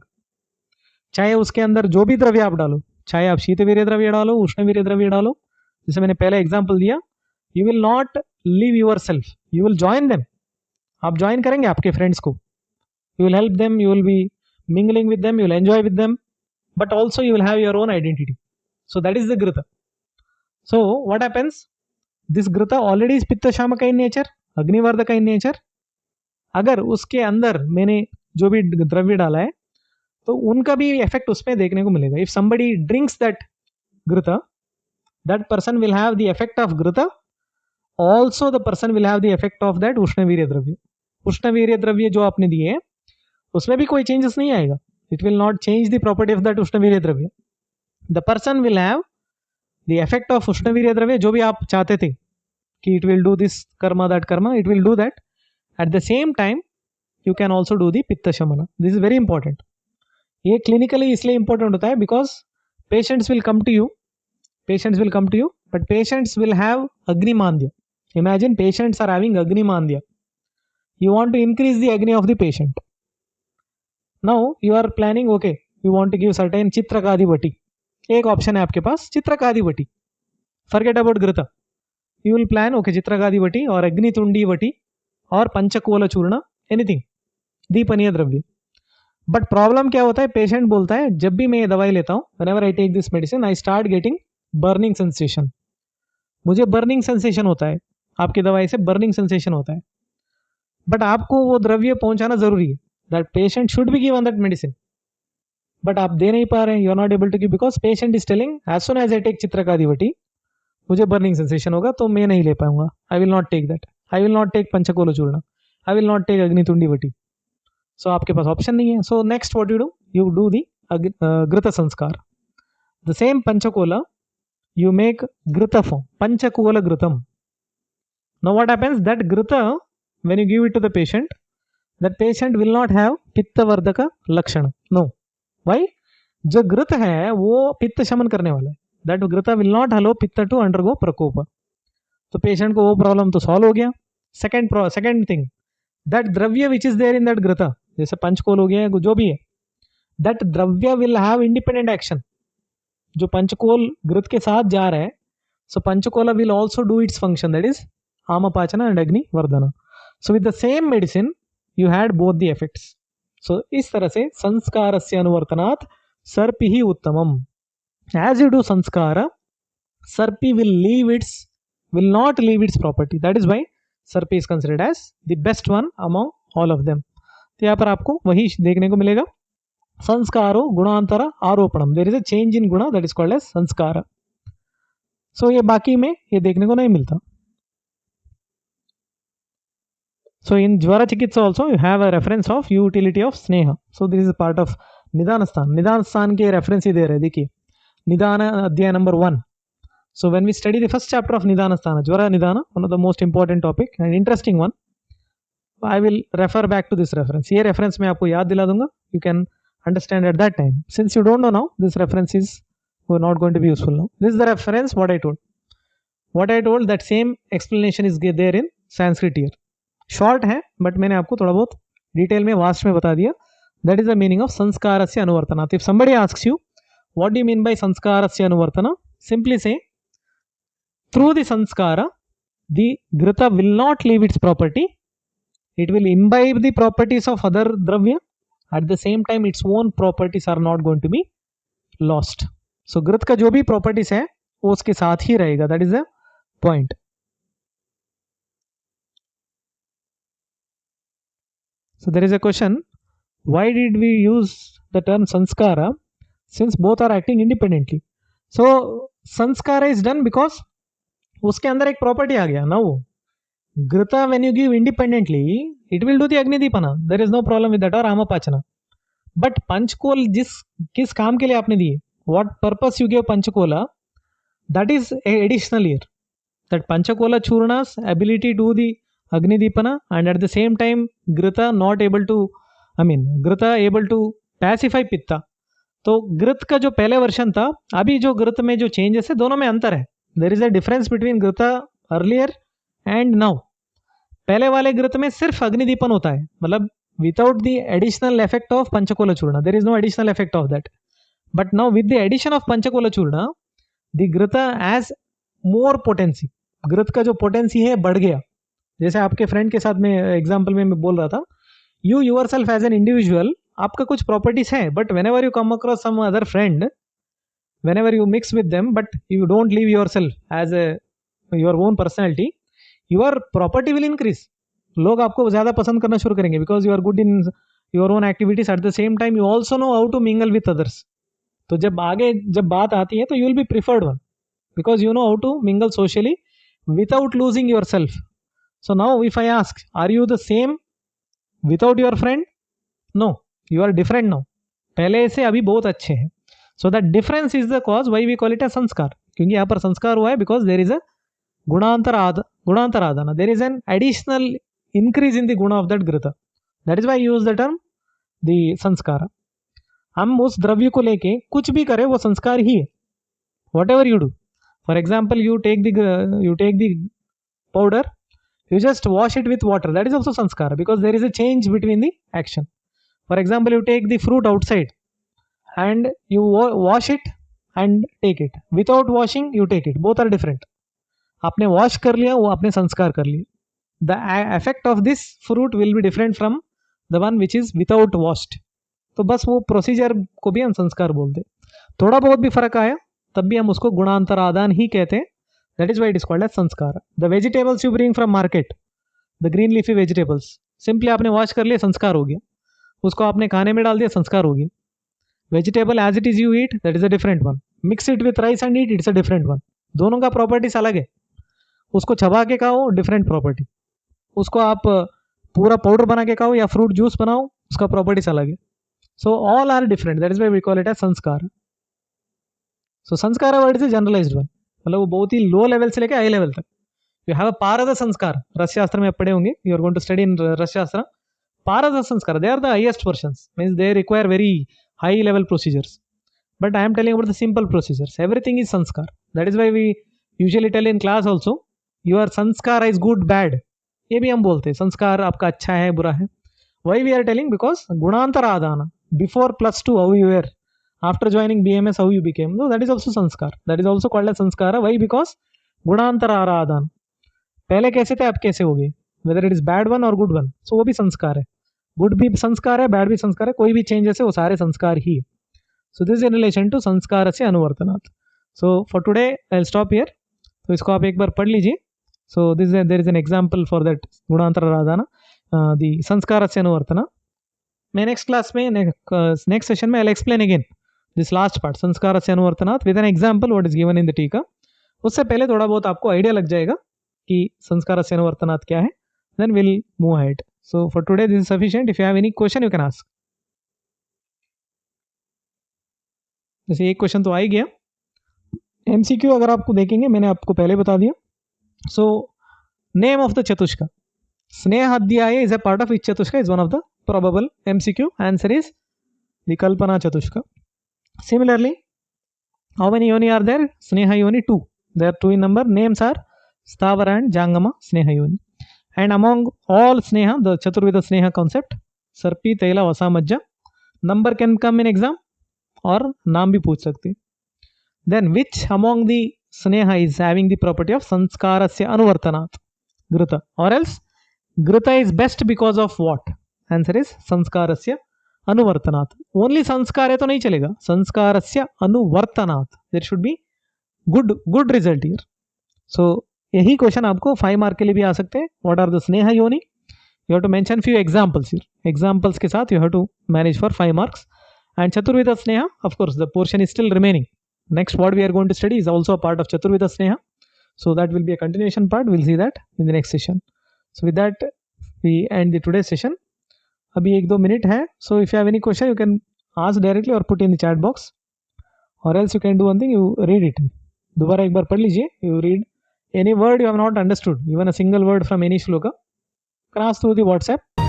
चाहे उसके अंदर जो भी द्रव्य आप डालो, चाहे आप शीतवीर्य द्रव्य डालो, उष्णवीर्य द्रव्य डालो, जैसे मैंने पहले एग्जांपल दिया, you will not leave your self, you will join them. आप ज्वाइन करेंगे आपके फ्रेंड्स को, you will help them, you will B mingling with them, you will enjoy with them, but also you will have your own identity. So that is the घृत. So what happens, this घृत already is पित्त शामक in nature, अग्निवर्धक in nature. अगर उसके अंदर मैंने जो भी द्रव्य डाला है तो उनका भी इफेक्ट उसमें देखने को मिलेगा. इफ समबडी ड्रिंक्स दैट घृता, that person will have the effect of घृता, also the person will have the effect of that उष्णवीर्य द्रव्य. उष्णवीर्य द्रव्य जो आपने दिए हैं उसमें भी कोई चेंजेस नहीं आएगा. It will not change the property of that उष्णवीर्य द्रव्य. The person will have the effect of उष्णवीर्य द्रव्य जो भी आप चाहते थे कि it will do this karma, that karma, it will do that. At the same time you can also do the pitta shamana. This is very important. ये clinically इसलिए important होता है because patients will come to you, but patients will have agni-mandya. Imagine patients are having agni-mandya. You want to increase the agni of the patient. Now you are planning, okay, you want to give certain चित्रकादिवटी. एक option है आपके पास, चित्रकादिवटी. Forget about घृता. You will plan, okay, चित्रकादिवटी और अग्नितुंडी वटी और पंचकोल चूर्ण, anything, दीपनीय द्रव्य. But problem क्या होता है, पेशेंट बोलता है जब भी मैं ये दवाई लेता हूँ, whenever I take this medicine, I start getting burning sensation. मुझे बर्निंग सेंसेशन होता है, आपकी दवाई से बर्निंग सेंसेशन होता है. बट आपको वो द्रव्य पहुंचाना जरूरी है. That patient should be given that medicine, but आप दे नहीं पा रहे हैं. You are not able to give because patient is telling as soon as I take चित्रकादिवटी मुझे बर्निंग सेंसेशन होगा तो मैं नहीं ले पाऊंगा. I will not take that. I will not take पंचकोल चूर्ण. आई विल नॉट टेक अग्नितुंडी वटी. सो आपके पास ऑप्शन नहीं है. So next what you do the घृत संस्कार. द सेम पंचकोला you make grita form, panchakola ghritam. Now what happens, that grita when you give it to the patient, that patient will not have pitta vardaka lakshana. No. Why? जो घृत है वो पित्त शमन करने वाला है. That grita will not allow pitta to undergo prakopa. तो पेशेंट को वो प्रॉब्लम तो सॉल्व हो गया. सेकेंड थिंग, दैट द्रव्य which is there in that घृता, जैसे पंचकोल हो गया जो भी है, दैट द्रव्य विल हैव इंडिपेंडेंट एक्शन. जो पंचकोल घृत के साथ जा रहा है, सो पंचकोला will also do its function, that is आमपाचना एंड अग्नि वर्धना. So with the same medicine you had both the effects. सो इस तरह से संस्कार से अनुवर्तनात् सर्पि ही उत्तमम. एज यू डू संस्कार, सर्पि will not leave its property. That is why सर्पि is considered as the best one among all of them. तो यहाँ पर आपको वही देखने को मिलेगा. संस्कारो गुणांतर आरोपणम, there is a change in गुण, दैट इज कॉल्ड एज संस्कार. सो ये बाकी में ये देखने को नहीं मिलता. सो इन ज्वर चिकित्सा also you have a reference of utility of स्नेह. So this is part of निदान स्थान. निदान स्थान के रेफरेंस ही दे रहे. देखिए निदान अध्याय number 1. So when we study the first chapter of Nidana Sthana, Jwara Nidana, one of the most important topic and interesting one, I will refer back to this reference. ये reference मैं आपको याद दिला दूंगा. You can understand at that time. Since you don't know now, this reference is not going to be useful now. This is the reference what I told. What I told, that same explanation is there in Sanskrit here. Short है, but मैंने आपको थोड़ा बहुत detail में vast में बता दिया. That is the meaning of Sanskarasya Anuvartana. If somebody asks you, what do you mean by Sanskarasya Anuvartana? Simply say, through the Sanskara, the Grita will not leave its property. It will imbibe the properties of other Dravya. At the same time, its own properties are not going to be lost. So, Grit का जो भी properties है, वो उसके साथ ही रहेगा. That is the point. So, there is a question. Why did we use the term Sanskara since both are acting independently? So, Sanskara is done because उसके अंदर एक property आ गया ना वो. Grita, when you give independently, it will do the Agnidipana. There is no problem with that, or Amapachana. But Panchkola किस काम के लिए आपने दिए? What purpose you gave Panchakola? That is additional here. That Panchakola Churna's ability to do the Agnidipana, and at the same time Grita Grita able to pacify Pitta. तो Grit का जो पहले वर्षन था, अभी जो Grit में जो changes है, दोनों में अंतर है. There is a difference between Grita earlier and now. पहले वाले Grit में सिर्फ अग्निदीपन होता है, मतलब without the additional effect of Panchakola Churna. There is no additional effect of that. But now with the addition of Panchakola Churna, the Grita has more potency. Grit का जो potency है बढ़ गया. जैसे आपके फ्रेंड के साथ में एग्जाम्पल में मैं बोल रहा था, you yourself as an individual, आपका कुछ प्रॉपर्टीज है, but whenever you come across some other friend, whenever you mix with them, but you don't leave yourself as a your own personality, your property will increase. लोग आपको ज़्यादा पसंद करना शुरू करेंगे because you are good in your own activities. At the same time you also know how to mingle with others. तो जब आगे जब बात आती है तो you will be preferred one because you know how to mingle socially without losing yourself. So now if I ask, are you the same without your friend? No, you are different now. पहले से अभी बहुत अच्छे हैं. So that difference is the cause why we call it as संस्कार. क्योंकि यहाँ पर संस्कार हुआ है because there is a गुणांतराधना. There is an additional increase in the guna of that grita. That is why I use the term the संस्कार. हम उस द्रव्य को लेके कुछ भी करें वो संस्कार ही है. Whatever you do. For example, you take the powder. You just wash it with water. That is also sanskara because there is a change between the action. For example, you take the fruit outside and you wash it and take it. Without washing, you take it. Both are different. आपने wash कर लिया, वो आपने संस्कार कर लिया. The effect of this fruit will be different from the one which is without washed. तो बस वो प्रोसीजर को भी हम संस्कार बोलते हैं. थोड़ा बहुत भी फर्क आया तब भी हम उसको गुणांतरादान ही कहते हैं. That is why it is called as sanskara. The vegetables you bring from market, the green leafy vegetables, simply आपने wash कर लिया, संस्कार हो गया. उसको आपने खाने में डाल दिया, संस्कार हो गया. Vegetable as it is you eat, that is a different one. Mix it with rice and eat, it's a different one. दोनों का प्रॉपर्टीज अलग है. उसको चबा के खाओ, डिफरेंट प्रॉपर्टी. उसको आप पूरा पाउडर बना के खाओ या फ्रूट जूस बनाओ, उसका प्रॉपर्टीज अलग है. So all are different. That is why we call it as sanskara. So sanskara word is a generalized one. मतलब वो बहुत ही लो लेवल से लेकर हाई लेवल तक. यू हैव अ पारद संस्कार. रसशास्त्र में आप पढ़े होंगे. You are going to study in रसशास्त्र. पारद संस्कार, they are the highest persons. Means they require very high level procedures. But I am telling about the simple procedures. Everything is संस्कार. That is why we usually tell in class also, your संस्कार is good bad. ये भी हम बोलते हैं संस्कार आपका अच्छा है बुरा है. Why we are telling because गुणांतर आदान before +2 how you were. After joining BMS, how you became? No, that is also sanskar. That is also called as sanskara. Why? Because गुणांतर आराधन. पहले कैसे थे, अब कैसे हो गए? Whether it is bad one or good one, so वो भी संस्कार है. Good भी संस्कार है, bad भी संस्कार है. कोई भी changes है वो सारे संस्कार ही है. So this is in relation to संस्कारस्य अनुवर्तनात्. So for today I'll stop here. तो इसको आप एक बार पढ़ लीजिए. So there is an example for that गुणांतर Aradhana, the संस्कारस्य अनुवर्तना. मैं next class में next session में I'll explain again this last part, संस्कारस्य अनुवर्तनात्, with an example what is given in the टीका. उससे पहले थोड़ा बहुत आपको आइडिया लग जाएगा कि संस्कारस्य अनुवर्तनात् क्या है. Then we'll move ahead. So for today this is sufficient. If you have any question you can ask. जैसे एक क्वेश्चन तो आ ही गया. MCQ अगर आपको देखेंगे, मैंने आपको पहले बता दिया. So name of the Chatushka. Snehadhyaya is a part of which Chatushka is one of the probable MCQ. Answer is the Kalpana Chatushka. Similarly, how many yoni are there? Sneha yoni 2. There are 2 in number. Names are Stavara and Jangama Sneha yoni. And among all Sneha, the Chaturveda Sneha concept, Sarpi, Taila, Vasa, Majja, number can come in exam और नाम भी पूछ सकते हैं. Then which among the Sneha is having the property of Sanskarasya Anuvartanat? Grita. Or else Grita is best because of what? Answer is Sanskarasya Anuvartanat. Only संस्कार है तो नहीं चलेगा. संस्कारस्य अनुवर्तनात्. There should be good result here. So यही question आपको 5 mark के लिए भी आ सकते हैं. What are the Sneha yoni? You have to mention few examples here. Examples के साथ you have to manage for 5 marks. And Chaturveda Sneha, of course, the portion is still remaining. Next, what we are going to study is also a part of Chaturveda Sneha. So that will be a continuation part. We'll see that in the next session. So with that, we end the today's session. अभी 1-2 minute है. So if you have any question, you can ask directly or put in the chat box. Or else you can do one thing, you read it. दोबारा एक बार पढ़ लीजिए. You read any word you have not understood, even a single word from any shloka. Cross through the WhatsApp.